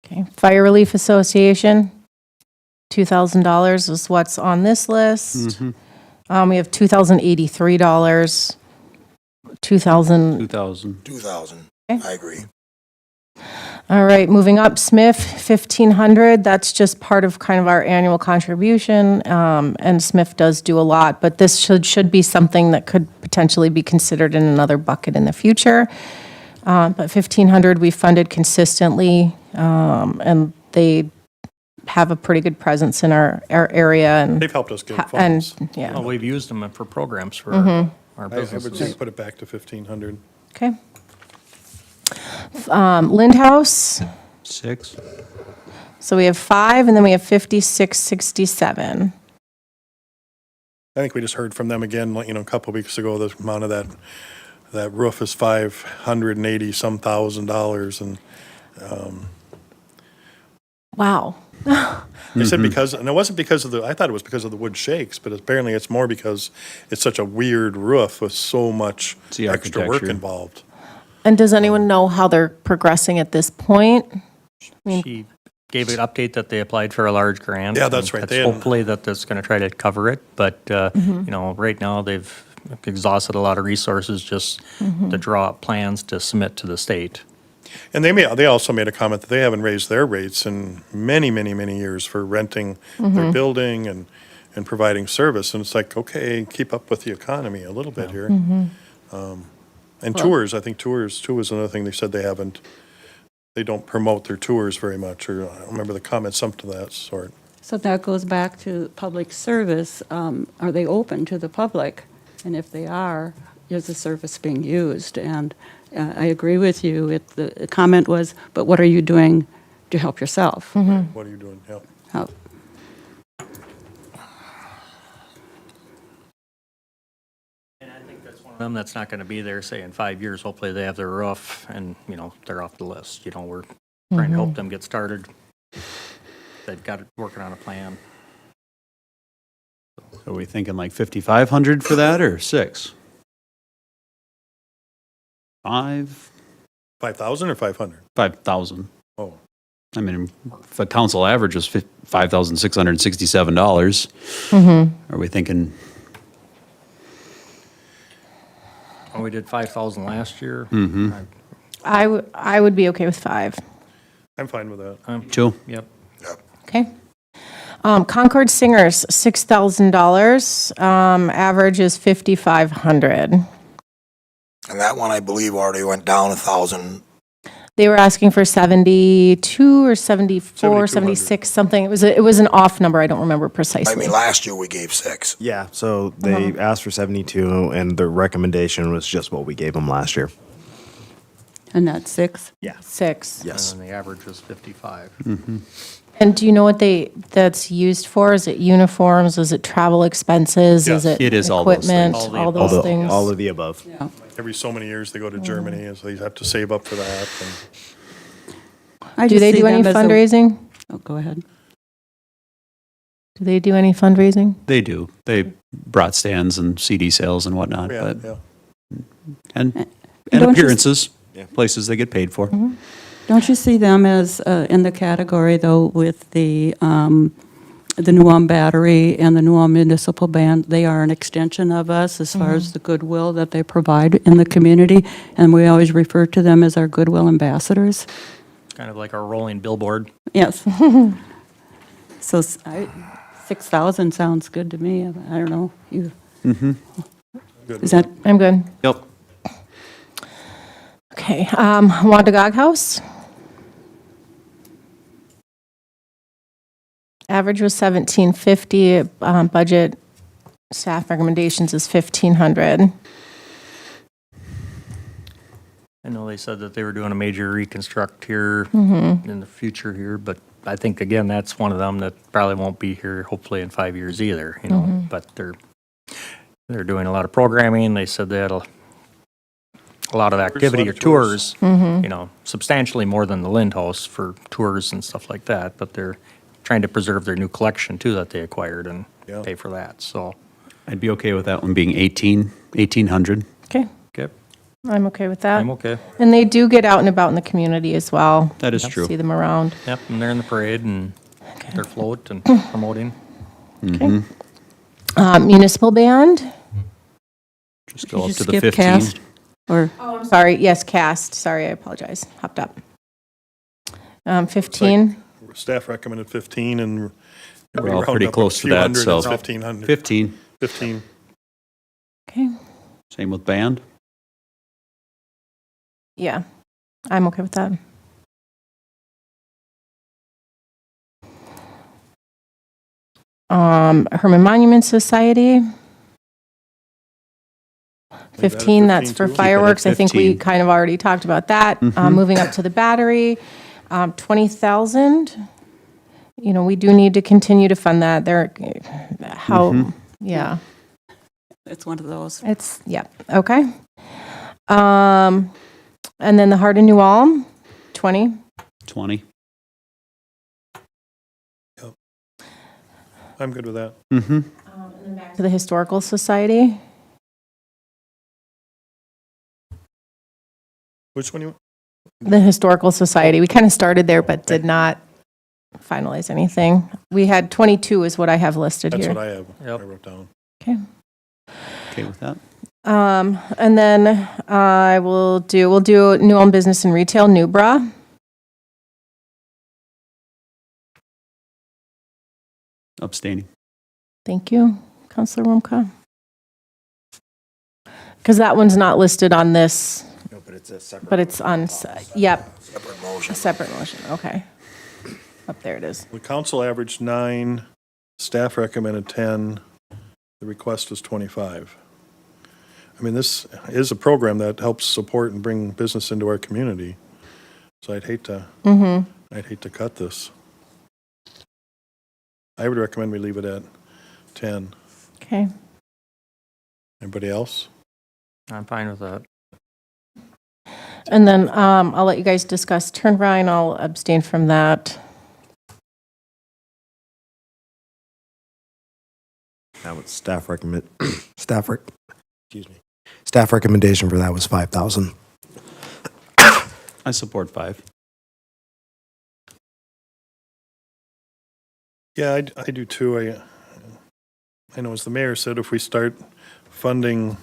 Okay, Fire Relief Association, $2,000 is what's on this list. We have $2,083, 2,000. 2,000. 2,000. Okay. I agree. All right, moving up, SMIF, $1,500. That's just part of kind of our annual contribution, and SMIF does do a lot, but this should be something that could potentially be considered in another bucket in the future. But $1,500 we funded consistently, and they have a pretty good presence in our area, and They've helped us get and funds. yeah. Well, we've used them for programs for our I would businesses. say put it back to 1,500. Okay. Lindhouse, 6. so we have 5, and then we have 5667. I think we just heard from them again, like, a couple weeks ago, the amount of that roof is $580 thousand, and Wow. they said because, and it wasn't because of I thought it was because of the wood shakes, but apparently it's more because it's such a weird roof with so much It's the extra work architecture. involved. And does anyone know how they're progressing at this point? She gave an update that they applied for a large grant. Yeah, that's and right. They had- Hopefully that's going to try to cover it, but, right now they've exhausted a lot of resources just to draw up plans to submit to the state. And they also made a comment that they haven't raised their rates in many, many, many years for renting their building and providing service. And it's like, okay, keep up with the economy a little bit here. And tours, I think tours too is another thing they said they don't promote their tours very much, or I don't remember the comment, something to that sort. So that goes back to public service. Are they open to the public? And if they are, is the service being used? And I agree with you. The comment was, but what are you doing to help yourself? What are you doing? Yeah. Help. And I think that's one of them that's not going to be there, say, in 5 years. Hopefully they have their roof and, they're off the list. We're trying to help them get started. They've got it working on a plan. Are we thinking like 5,500 for that or 6? 5? 5,000 or 500? 5,000. Oh, I mean, if a council average is $5,667, are we thinking, Oh, we did 5,000 last year. I would be okay with 5. I'm fine with that. 2? Yep. Okay. Concord Singers, $6,000. Average is 5,500. And that one, I believe, already went down 1,000. They were asking for 72 or 74, 7,200. 76, something. It was an off number. I don't remember I precisely. mean, last year we gave 6. Yeah, so they asked for 72, and the recommendation was just what we gave them last year. And that's 6? Yeah. 6. Yes. And the average was 55. And do you know what that's used for? Is it uniforms? Is it travel expenses? Yes. Is it It is all those equipment? things. All the All above. those things. All of the above. Yeah. Every so many years they go to Germany, and so they have to save up for that. And I Do just they see do any them as a- fundraising? Oh, go ahead. Do they do any fundraising? They do. They brought stands and CD sales and whatnot, yeah, but, yeah. and don't you- appearances, places they get paid for. Don't you see them as in the category, though, with the New Ulm Battery and the New Ulm Municipal Band? They are an extension of us as far as the goodwill that they provide in the community, and we always refer to them as our goodwill ambassadors. Kind of like our rolling billboard. Yes. So 6,000 sounds good to me. I don't know. You. Is that, I'm good. Yep. Okay. Wandagog House. Average was 1,750. Budget staff recommendations is 1,500. I know they said that they were doing a major reconstruct here in the future here, but I think, again, that's one of them that probably won't be here hopefully in 5 years either, but they're doing a lot of programming. They said they had a lot of activity or tours, substantially more than the Lindhouse for tours and stuff like that, but they're trying to preserve their new collection too that they acquired and Yeah. pay for that, so. I'd be okay with that one being 1,800. Okay. Okay. I'm okay with that. I'm okay. And they do get out and about in the community as well. That is true. See them around. Yep, and they're in the parade and their float and promoting. Municipal band. Just did go you up to the skip 15. cast? Or, Sorry. Yes, cast. Sorry, I apologize. Hopped up. 15. Staff recommended 15, and We're all pretty close to that, so 1,500. 15. 15. Okay. Same with band. Yeah, I'm okay with that. Herman Monument Society. 15, that's for 15 too? fireworks. I think we 15. kind of already talked about that. Moving up to the battery, 20,000. You know, we do need to continue to fund that. Yeah, It's one of those. it's, yeah, okay. And then the Heart of New Ulm, 20. 20. I'm good with that. Mm-hmm. Back to the Historical Society. Which one you, The Historical Society, we kind of started there, but did not finalize anything. We had 22 is what I have listed that's here. what I have, I Yep. wrote down. Okay. Okay with that? And then we'll do New Ulm Business and Retail, Newbra. Abstaining. Thank you, Counselor Rumka. Because that one's not listed on this, No, but it's a separate. but it's on, yep, Separate motion. a separate motion, okay. Up there it is. The council averaged 9, staff recommended 10, the request was 25. I mean, this is a program that helps support and bring business into our community. So I'd hate to cut this. I would recommend we leave it at 10. Okay. Anybody else? I'm fine with that. And then I'll let you guys discuss Turnpike. I'll abstain from that. That was staff Staff recommendation for that was 5,000. I support 5. Yeah, I do too. I know as the mayor said, if we start funding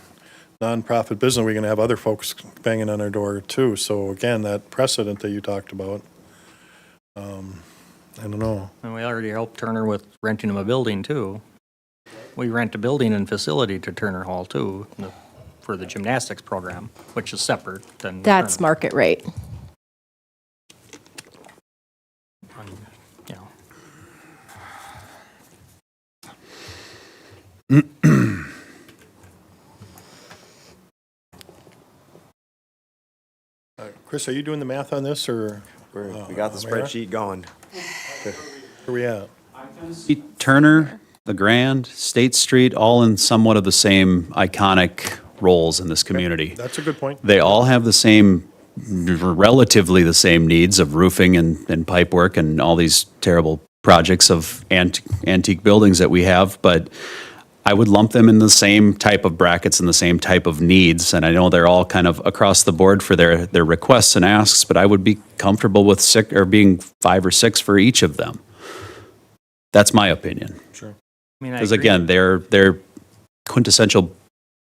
nonprofit business, we're going to have other folks banging on our door too. So again, that precedent that you talked about, I don't know. And we already helped Turner with renting them a building too. We rent a building and facility to Turner Hall too, for the gymnastics program, which is separate than. That's Turner. market rate. You know. Chris, are you doing the math on this or? We got the Mayor? spreadsheet going. Where are we at? Turner, the Grand, State Street, all in somewhat of the same iconic roles in this community. That's a good point. They all have the same, relatively the same needs of roofing and pipe work and all these terrible projects of antique buildings that we have, but I would lump them in the same type of brackets and the same type of needs. And I know they're all kind of across the board for their requests and asks, but I would be comfortable with being 5 or 6 for each of them. That's my opinion. Sure. I mean, I Because agree. again, they're quintessential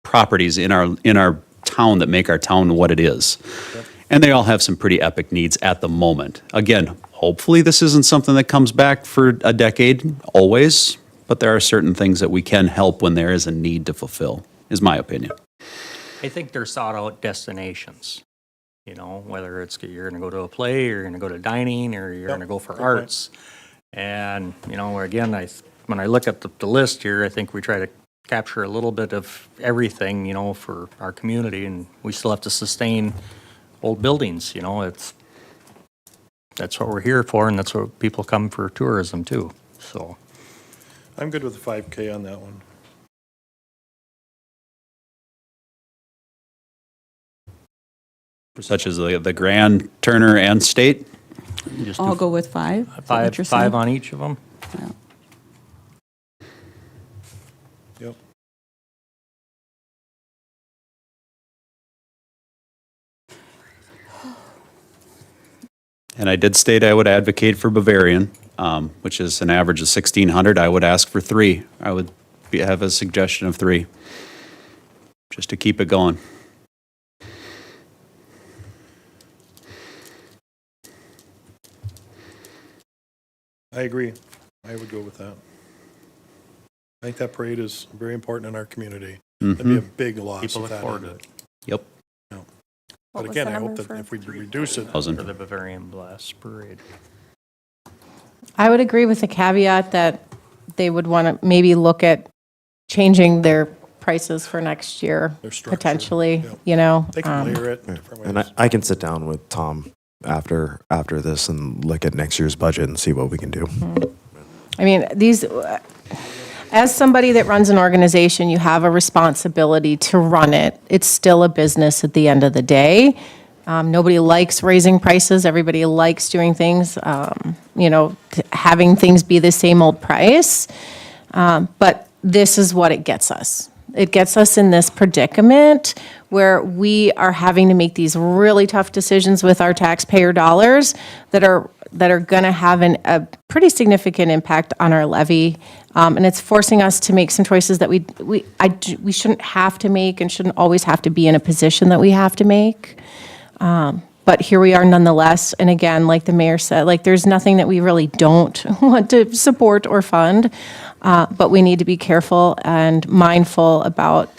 properties in our town that make our town what it is. And they all have some pretty epic needs at the moment. Again, hopefully this isn't something that comes back for a decade, always, but there are certain things that we can help when there is a need to fulfill, is my opinion. I think they're sought out destinations. You know, whether it's you're going to go to a play, or you're going to go to dining, or you're going to go for good point. arts. And, you know, again, when I look at the list here, I think we try to capture a little bit of everything, you know, for our community, and we still have to sustain old buildings, you know, that's what we're here for, and that's what people come for tourism too, so. I'm good with the 5K on that one. Such as the Grand, Turner, and State. Just I'll do go with 5. Is that what you're five saying? on each of them. Yeah. Yep. And I did state I would advocate for Bavarian, which is an average of 1,600. I would ask for 3. I would have a suggestion of 3, just to keep it going. I agree. I would go with that. I think that parade is very important in our community. That'd be a big loss People if look that forward to ended. it Yep. But was again, the I hope number that for if we reduce it, for 1,000. the Bavarian Blast Parade. I would agree with the caveat that they would want to maybe look at changing their prices for next year, They're structured, potentially, yep. you know. They can layer it in different And ways. I can sit down with Tom after this and look at next year's budget and see what we can do. I mean, as somebody that runs an organization, you have a responsibility to run it. It's still a business at the end of the day. Nobody likes raising prices. Everybody likes doing things, having things be the same old price. But this is what it gets us. It gets us in this predicament where we are having to make these really tough decisions with our taxpayer dollars that are going to have a pretty significant impact on our levy. And it's forcing us to make some choices that we shouldn't have to make and shouldn't always have to be in a position that we have to make. But here we are nonetheless. And again, like the mayor said, like there's nothing that we really don't want to support or fund. But we need to be careful and mindful about,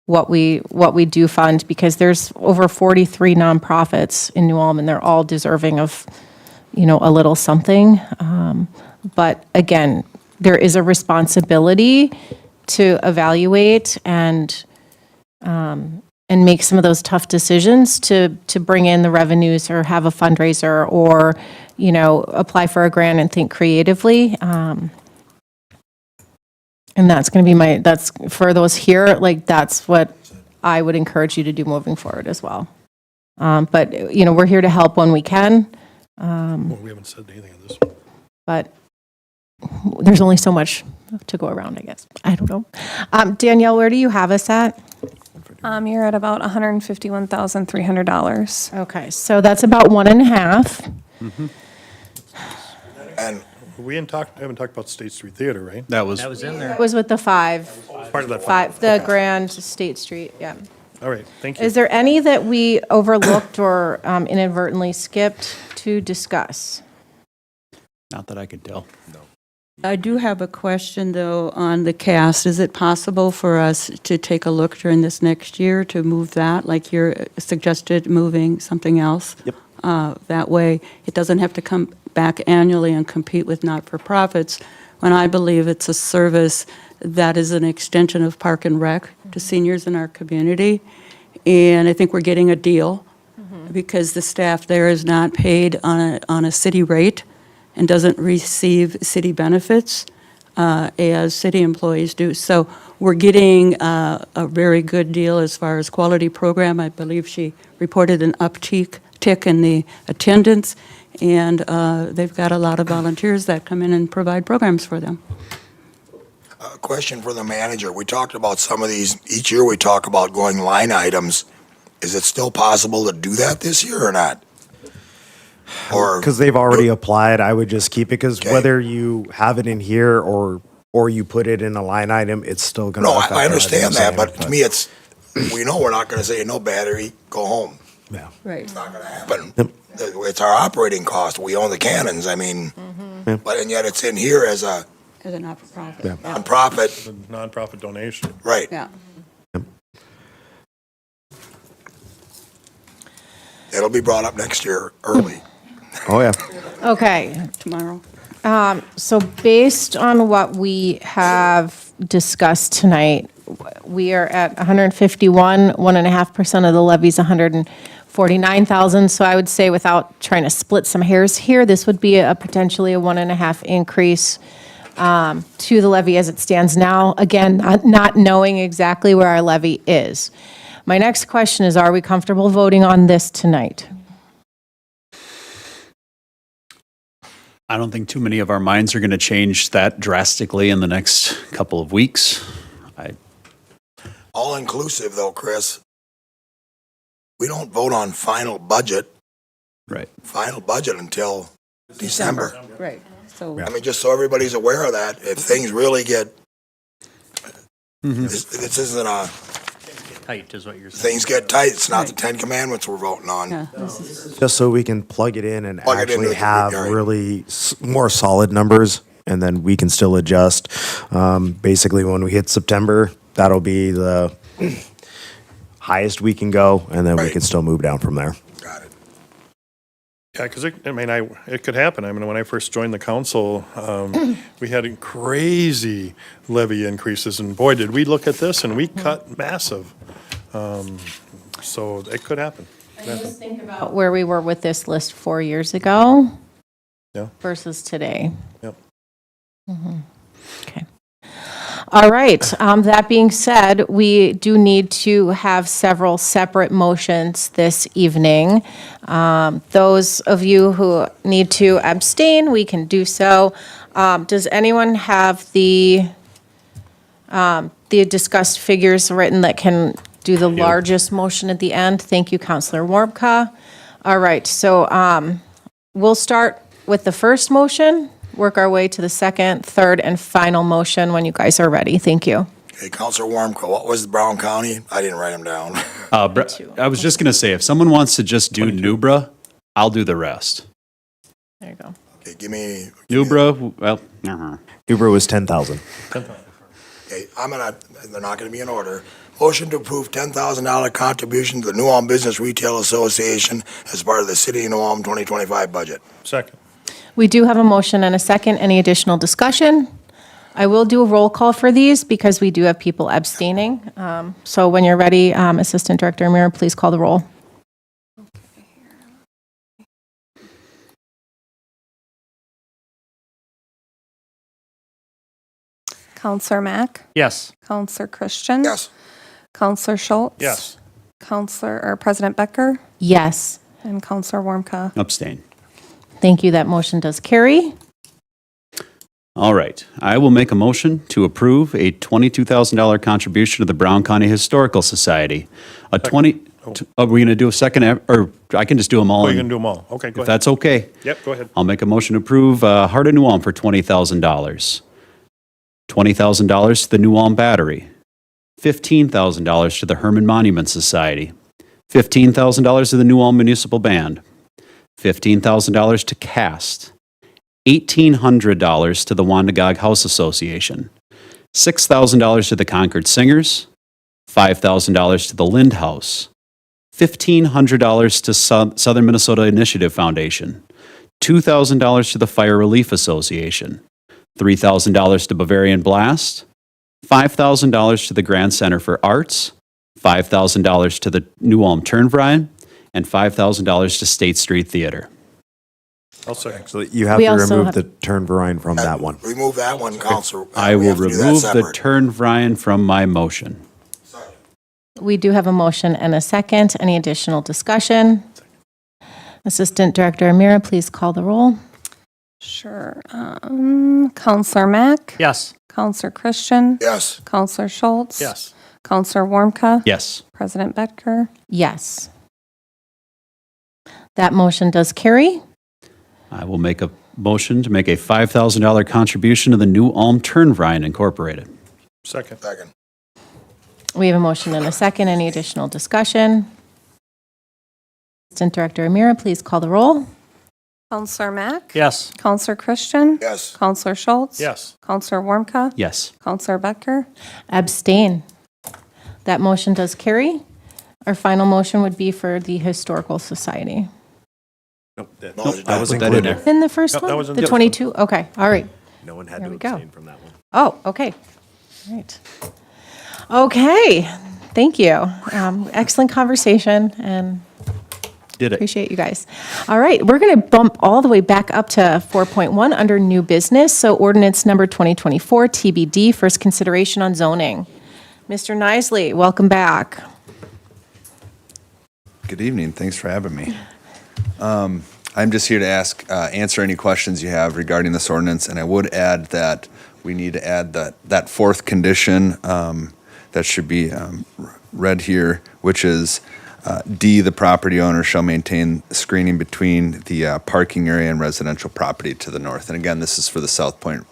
what we do fund, because there's over 43 nonprofits in New Ulm, and they're all deserving of, a little something. But again, there is a responsibility to evaluate and make some of those tough decisions to bring in the revenues or have a fundraiser or, apply for a grant and think creatively. And that's going to be that's for those here, like that's what I would encourage you to do moving forward as well. But, we're here to help when we can, Well, we haven't said anything on this. but there's only so much to go around, I guess. I don't know. Danielle, where do you have us at? You're at about $151,300. Okay, so that's about 1.5. And We haven't talked about State Street Theater, right? That was in there. It was with the 5, Part of that fund. the Grand State Street, yeah. All right, thank you. Is there any that we overlooked or inadvertently skipped to discuss? not that I could tell. I do have a question, though, on the cast. Is it possible for us to take a look during this next year to move that, like you're suggested moving something else? Yep. That way, it doesn't have to come back annually and compete with not-for-profits, when I believe it's a service that is an extension of Park and Rec to seniors in our community. And I think we're getting a deal because the staff there is not paid on a city rate and doesn't receive city benefits as city employees do. So we're getting a very good deal as far as quality program. I believe she reported an uptick in the attendance, and they've got a lot of volunteers that come in and provide programs for them. a question for the manager. We talked about some of these, each year we talk about going line items. Is it still possible to do that this year or not? Or, Because they've already applied, I would just keep it, because Okay. whether you have it in here or you put it in a line item, it's still going to no, affect. I our understand that, revenue, but to me, it's, we know we're not gonna say no battery, go home. Yeah. Right. It's not gonna happen. It's our operating cost. We own the cannons, I mean, but, and yet it's in here as a As a not-for-profit. Yeah. nonprofit, The nonprofit donation. right. Yeah. It'll be brought up next year early. Oh, yeah. Okay, Tomorrow. so based on what we have discussed tonight, we are at 151, 1.5% of the levy's 149,000. So I would say, without trying to split some hairs here, this would be potentially a 1.5 increase to the levy as it stands now. Again, not knowing exactly where our levy is. My next question is, are we comfortable voting on this tonight? I don't think too many of our minds are going to change that drastically in the next couple of weeks. All inclusive though, Chris. We don't vote on final budget until December. Right. So, I mean, just so everybody's aware of that, if things really get, this isn't a, Tight is what you're saying. things get tight, it's not the Right. Ten Commandments we're voting on. yeah, this is, Just so we can plug it in and Plug it into actually the have computer, right. really more solid numbers, and then we can still adjust. Basically, when we hit September, that'll be the highest we can go, and then we Right. can still move down from there. Got it. Yeah, because it could happen. I mean, when I first joined the council, we had crazy levy increases, and boy, did we look at this, and we cut massive. So it could happen. Just think about where we were with this list 4 years ago Yeah. versus today. Yep. Okay. All right. That being said, we do need to have several separate motions this evening. Those of you who need to abstain, we can do so. Does anyone have the discussed figures written that can do the largest motion at the end? Thank you, Counselor Warpka. All right. So we'll start with the first motion, work our way to the second, third, and final motion when you guys are ready. Thank you. Okay, Counselor Warmco, what was Brown County? I didn't write them down. I was just going to say, if someone wants to just do Nubra, I'll do the rest. There you go. Okay, give me, Nubra, well, Uber was 10,000. okay, they're not gonna be in order. Motion to approve $10,000 contribution to the New Ulm Business Retail Association as part of the City of New Ulm 2025 budget. Second. We do have a motion and a second. Any additional discussion? I will do a roll call for these because we do have people abstaining. So when you're ready, Assistant Director Amira, please call the roll. Counselor Mack, Yes. Counselor Christian. Yes. Counselor Schultz. Yes. President Becker, Yes. and Counselor Warmka. abstain. Thank you. That motion does carry. All right. I will make a motion to approve a $22,000 contribution to the Brown County Historical Society. Are we going to do a second, or I can just do them all? Oh, you're in- going to do them all. Okay, go If ahead. that's okay. Yep, go ahead. I'll make a motion to approve Heart of New Ulm for $20,000. $20,000 to the New Ulm Battery. $15,000 to the Herman Monument Society. $15,000 to the New Ulm Municipal Band. $15,000 to CAST. $1,800 to the Wandagog House Association. $6,000 to the Concord Singers. $5,000 to the Lind House. $1,500 to Southern Minnesota Initiative Foundation. $2,000 to the Fire Relief Association. $3,000 to Bavarian Blast. $5,000 to the Grand Center for Arts. $5,000 to the New Ulm Turnverein, and $5,000 to State Street Theater. I'll second. So you have We to also remove have- the Turnverein from that one. Remove that one, Counselor. I We will have to do that remove the separate. Turnverein from my motion. We do have a motion and a second. Any additional discussion? Assistant Director Amira, please call the roll. Sure. Counselor Mack. Yes. Counselor Christian. Yes. Counselor Schultz. Yes. Counselor Warmka. Yes. President Becker. Yes. That motion does carry. I will make a motion to make a $5,000 contribution to the New Ulm Turnverein Incorporated. Second. Second. We have a motion and a second. Any additional discussion? Assistant Director Amira, please call the roll. Counselor Mack. Yes. Counselor Christian. Yes. Counselor Schultz. Yes. Counselor Warmka. Yes. Counselor Becker. Abstain. That motion does carry. Our final motion would be for the Historical Society. No, That was Put that in included. there. Within the first Yep, that one? was in The the first 22? Okay, all right. No one had There to we go. abstain from that one. Oh, okay. All right. Okay, thank you. Excellent conversation, and Did it. appreciate you guys. All right, we're going to bump all the way back up to 4.1 under new business. So ordinance number 2024 TBD, first consideration on zoning. Mr. Nisley, welcome back. Good evening. Thanks for having me. I'm just here to answer any questions you have regarding this ordinance, and I would add that we need to add that fourth condition that should be read here, which is D, the property owner shall maintain screening between the parking area and residential property to the north. And again, this is for the South Point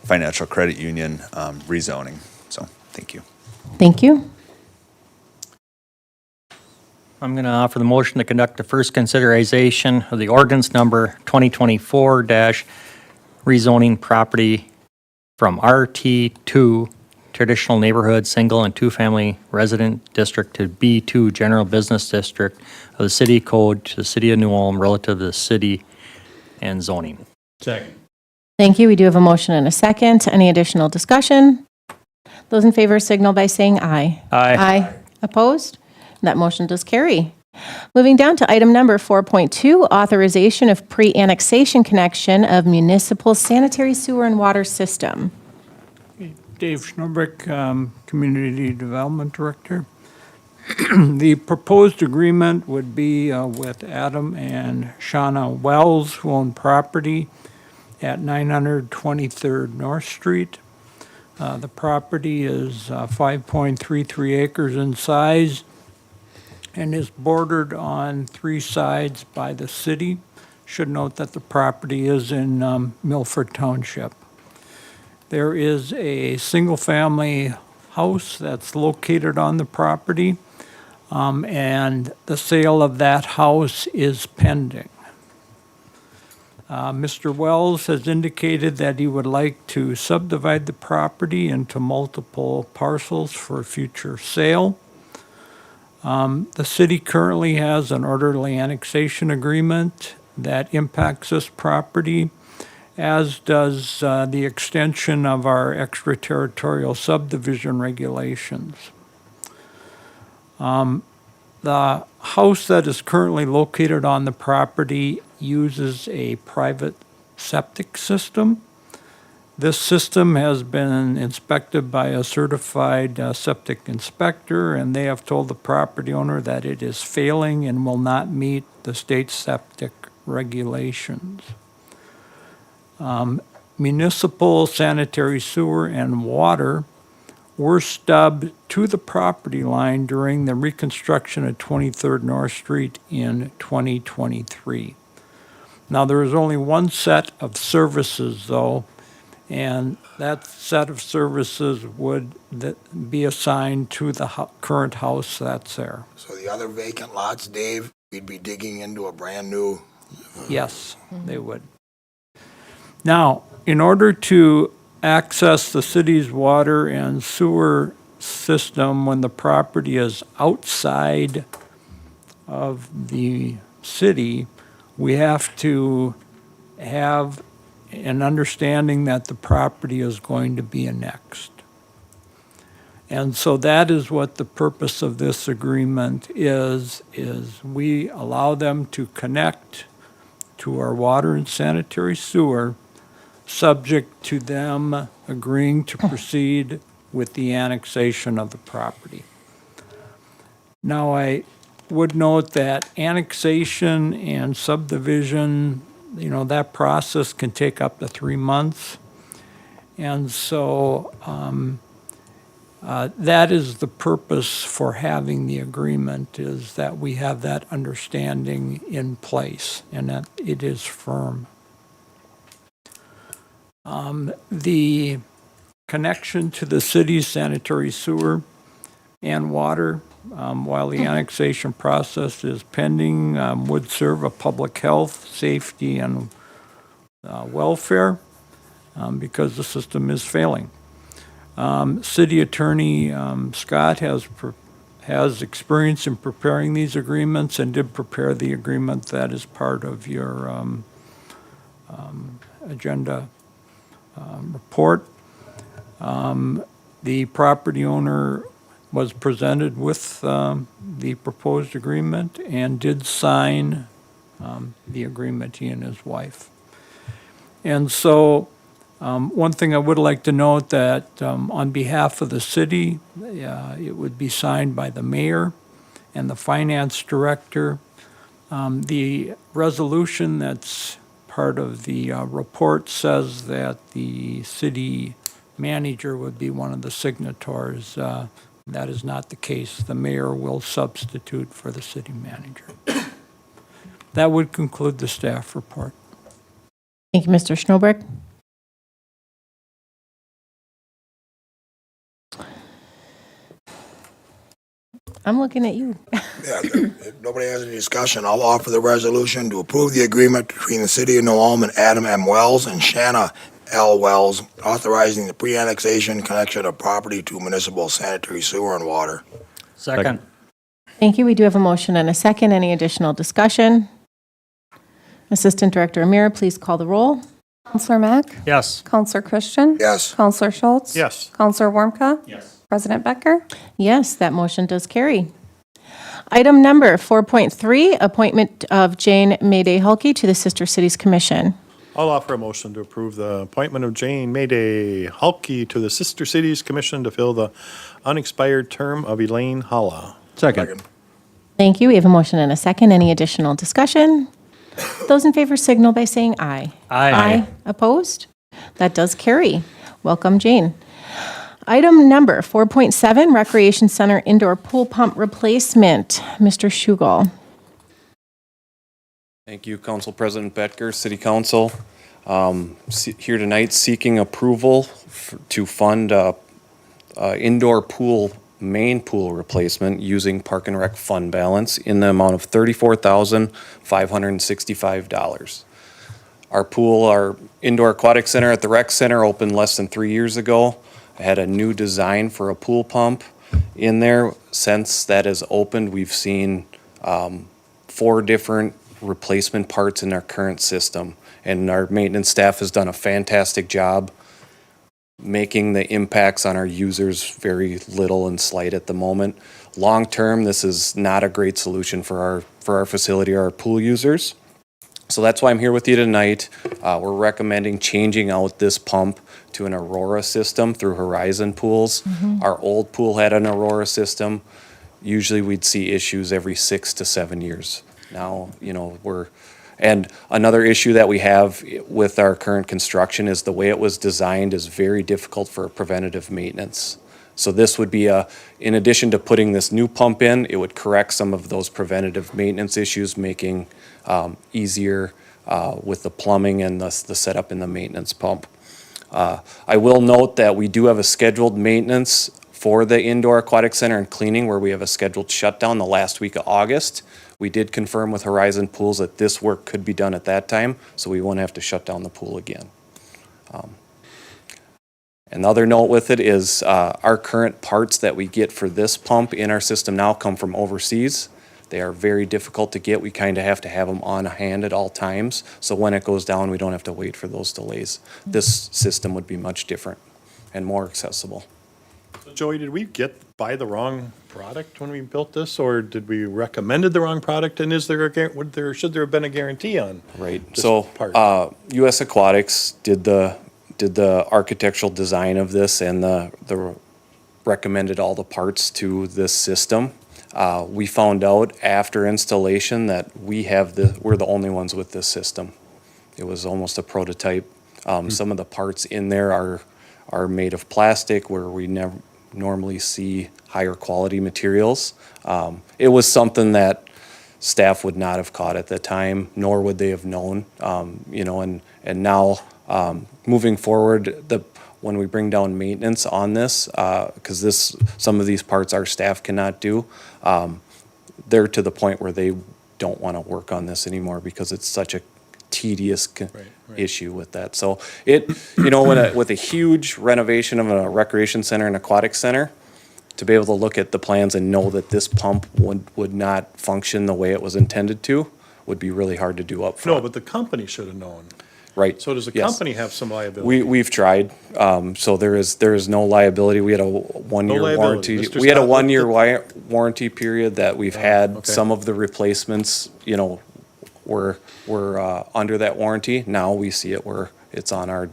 Financial Credit Union rezoning. So, thank you. Thank you. I'm going to offer the motion to conduct the first consideration of the ordinance number 2024- rezoning property from RT2 to Traditional Neighborhood Single and Two-Family Resident District to B2 General Business District of the City Code to the City of New Ulm relative to the city and zoning. Second. Thank you. We do have a motion and a second. Any additional discussion? Those in favor signal by saying aye. Aye. Opposed? That motion does carry. Moving down to item number 4.2, authorization of pre-annexation connection of municipal sanitary sewer and water system. Dave Schnobrick, Community Development Director. The proposed agreement would be with Adam and Shauna Wells, who own property at 923rd North Street. The property is 5.33 acres in size and is bordered on 3 sides by the city. Should note that the property is in Milford Township. There is a single-family house that's located on the property, and the sale of that house is pending. Mr. Wells has indicated that he would like to subdivide the property into multiple parcels for future sale. The city currently has an orderly annexation agreement that impacts this property, as does the extension of our extraterritorial subdivision regulations. The house that is currently located on the property uses a private septic system. This system has been inspected by a certified septic inspector, and they have told the property owner that it is failing and will not meet the state septic regulations. Municipal sanitary sewer and water were stubbed to the property line during the reconstruction of 23rd North Street in 2023. Now, there is only one set of services, though, and that set of services would be assigned to the current house that's there. So the other vacant lots, Dave, we'd be digging into a brand-new... Yes, they would. Now, in order to access the city's water and sewer system when the property is outside of the city, we have to have an understanding that the property is going to be annexed. And so that is what the purpose of this agreement is we allow them to connect to our water and sanitary sewer, subject to them agreeing to proceed with the annexation of the property. Now, I would note that annexation and subdivision, that process can take up to 3 months. And so that is the purpose for having the agreement, is that we have that understanding in place and that it is firm. The connection to the city's sanitary sewer and water, while the annexation process is pending, would serve a public health, safety, and welfare because the system is failing. City Attorney Scott has experience in preparing these agreements and did prepare the agreement that is part of your agenda report. The property owner was presented with the proposed agreement and did sign the agreement, he and his wife. And so one thing I would like to note that on behalf of the city, it would be signed by the mayor and the finance director. The resolution that's part of the report says that the city manager would be one of the signatories. That is not the case. The mayor will substitute for the city manager. That would conclude the staff report. Thank you, Mr. Schnobrick. I'm looking at you. Yeah, if nobody has any discussion, I'll offer the resolution to approve the agreement between the City of New Ulm and Adam M. Wells and Shanna L. Wells, authorizing the pre-annexation connection of property to municipal sanitary sewer and water. Second. Thank you. We do have a motion and a second. Any additional discussion? Assistant Director Amira, please call the roll. Counselor Mack? Yes. Counselor Christian? Yes. Counselor Schultz? Yes. Counselor Warmka? Yes. President Becker? Yes, that motion does carry. Item number 4.3, appointment of Jane Mayday Hulkey to the Sister Cities Commission. I'll offer a motion to approve the appointment of Jane Mayday Hulkey to the Sister Cities Commission to fill the unexpired term of Elaine Holla. Second. Thank you. We have a motion and a second. Any additional discussion? Those in favor signal by saying aye. Aye. Opposed? That does carry. Welcome, Jane. Item number 4.7, Recreation Center Indoor Pool Pump Replacement. Mr. Schugel. Thank you, Council President Betker, City Council. Here tonight seeking approval to fund indoor pool, main pool replacement using Park and Rec fund balance in the amount of $34,565. Our indoor aquatic center at the rec center opened less than 3 years ago. I had a new design for a pool pump in there. Since that has opened, we've seen 4 different replacement parts in our current system. And our maintenance staff has done a fantastic job making the impacts on our users very little and slight at the moment. Long term, this is not a great solution for our facility or our pool users. So that's why I'm here with you tonight. We're recommending changing out this pump to an Aurora system through Horizon Pools. Our old pool had an Aurora system. Usually we'd see issues every 6 to 7 years. Now, and another issue that we have with our current construction is the way it was designed is very difficult for preventative maintenance. So this would be in addition to putting this new pump in, it would correct some of those preventative maintenance issues, making easier with the plumbing and the setup in the maintenance pump. I will note that we do have a scheduled maintenance for the indoor aquatic center and cleaning where we have a scheduled shutdown the last week of August. We did confirm with Horizon Pools that this work could be done at that time, so we won't have to shut down the pool again. Another note with it is our current parts that we get for this pump in our system now come from overseas. They are very difficult to get. We kind of have to have them on hand at all times. So when it goes down, we don't have to wait for those delays. This system would be much different and more accessible. So Joey, did we buy the wrong product when we built this, or did we recommended the wrong product? And should there have been a guarantee on? Right. this So part? U.S. Aquatics did the architectural design of this and the recommended all the parts to this system. We found out after installation that we're the only ones with this system. It was almost a prototype. Some of the parts in there are made of plastic where we never normally see higher quality materials. It was something that staff would not have caught at the time, nor would they have known. And now moving forward, when we bring down maintenance on this, because some of these parts our staff cannot do, they're to the point where they don't want to work on this anymore because it's such a tedious issue with that. So with a huge renovation of a recreation center and aquatic center, to be able to look at the plans and know that this pump would not function the way it was intended to would be really hard to do up front. No, but the company should have known. Right. So does the Yes. company have some liability? We've tried. So there is no liability. We had a 1-year No liability. warranty. Mr. We had a Scott, 1-year warranty period that we've had. okay. Some of the replacements, were under that warranty. Now we see it where it's on our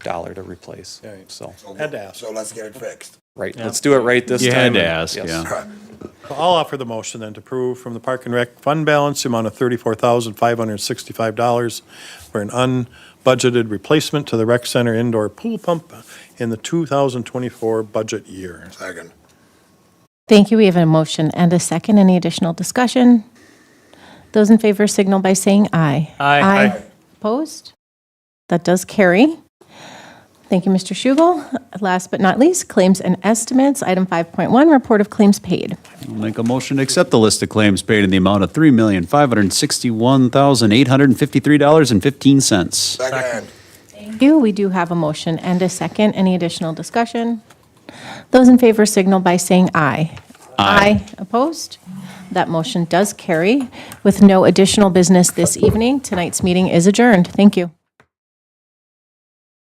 dollar to replace. Right. So, Had to ask. So let's get it fixed. right. Let's do it right this You time. had to ask, Yes. yeah. I'll offer the motion then to approve from the Park and Rec fund balance, the amount of $34,565 for an unbudgeted replacement to the rec center indoor pool pump in the 2024 budget year. Second. Thank you. We have a motion and a second. Any additional discussion? Those in favor signal by saying aye. Aye. Opposed? That does carry. Thank you, Mr. Schugel. Last but not least, claims and estimates. Item 5.1, report of claims paid. I'll make a motion to accept the list of claims paid in the amount of $3,561,853.15. Second. Thank you. We do have a motion and a second. Any additional discussion? Those in favor signal by saying aye. Aye. Opposed? That motion does carry. With no additional business this evening, tonight's meeting is adjourned. Thank you.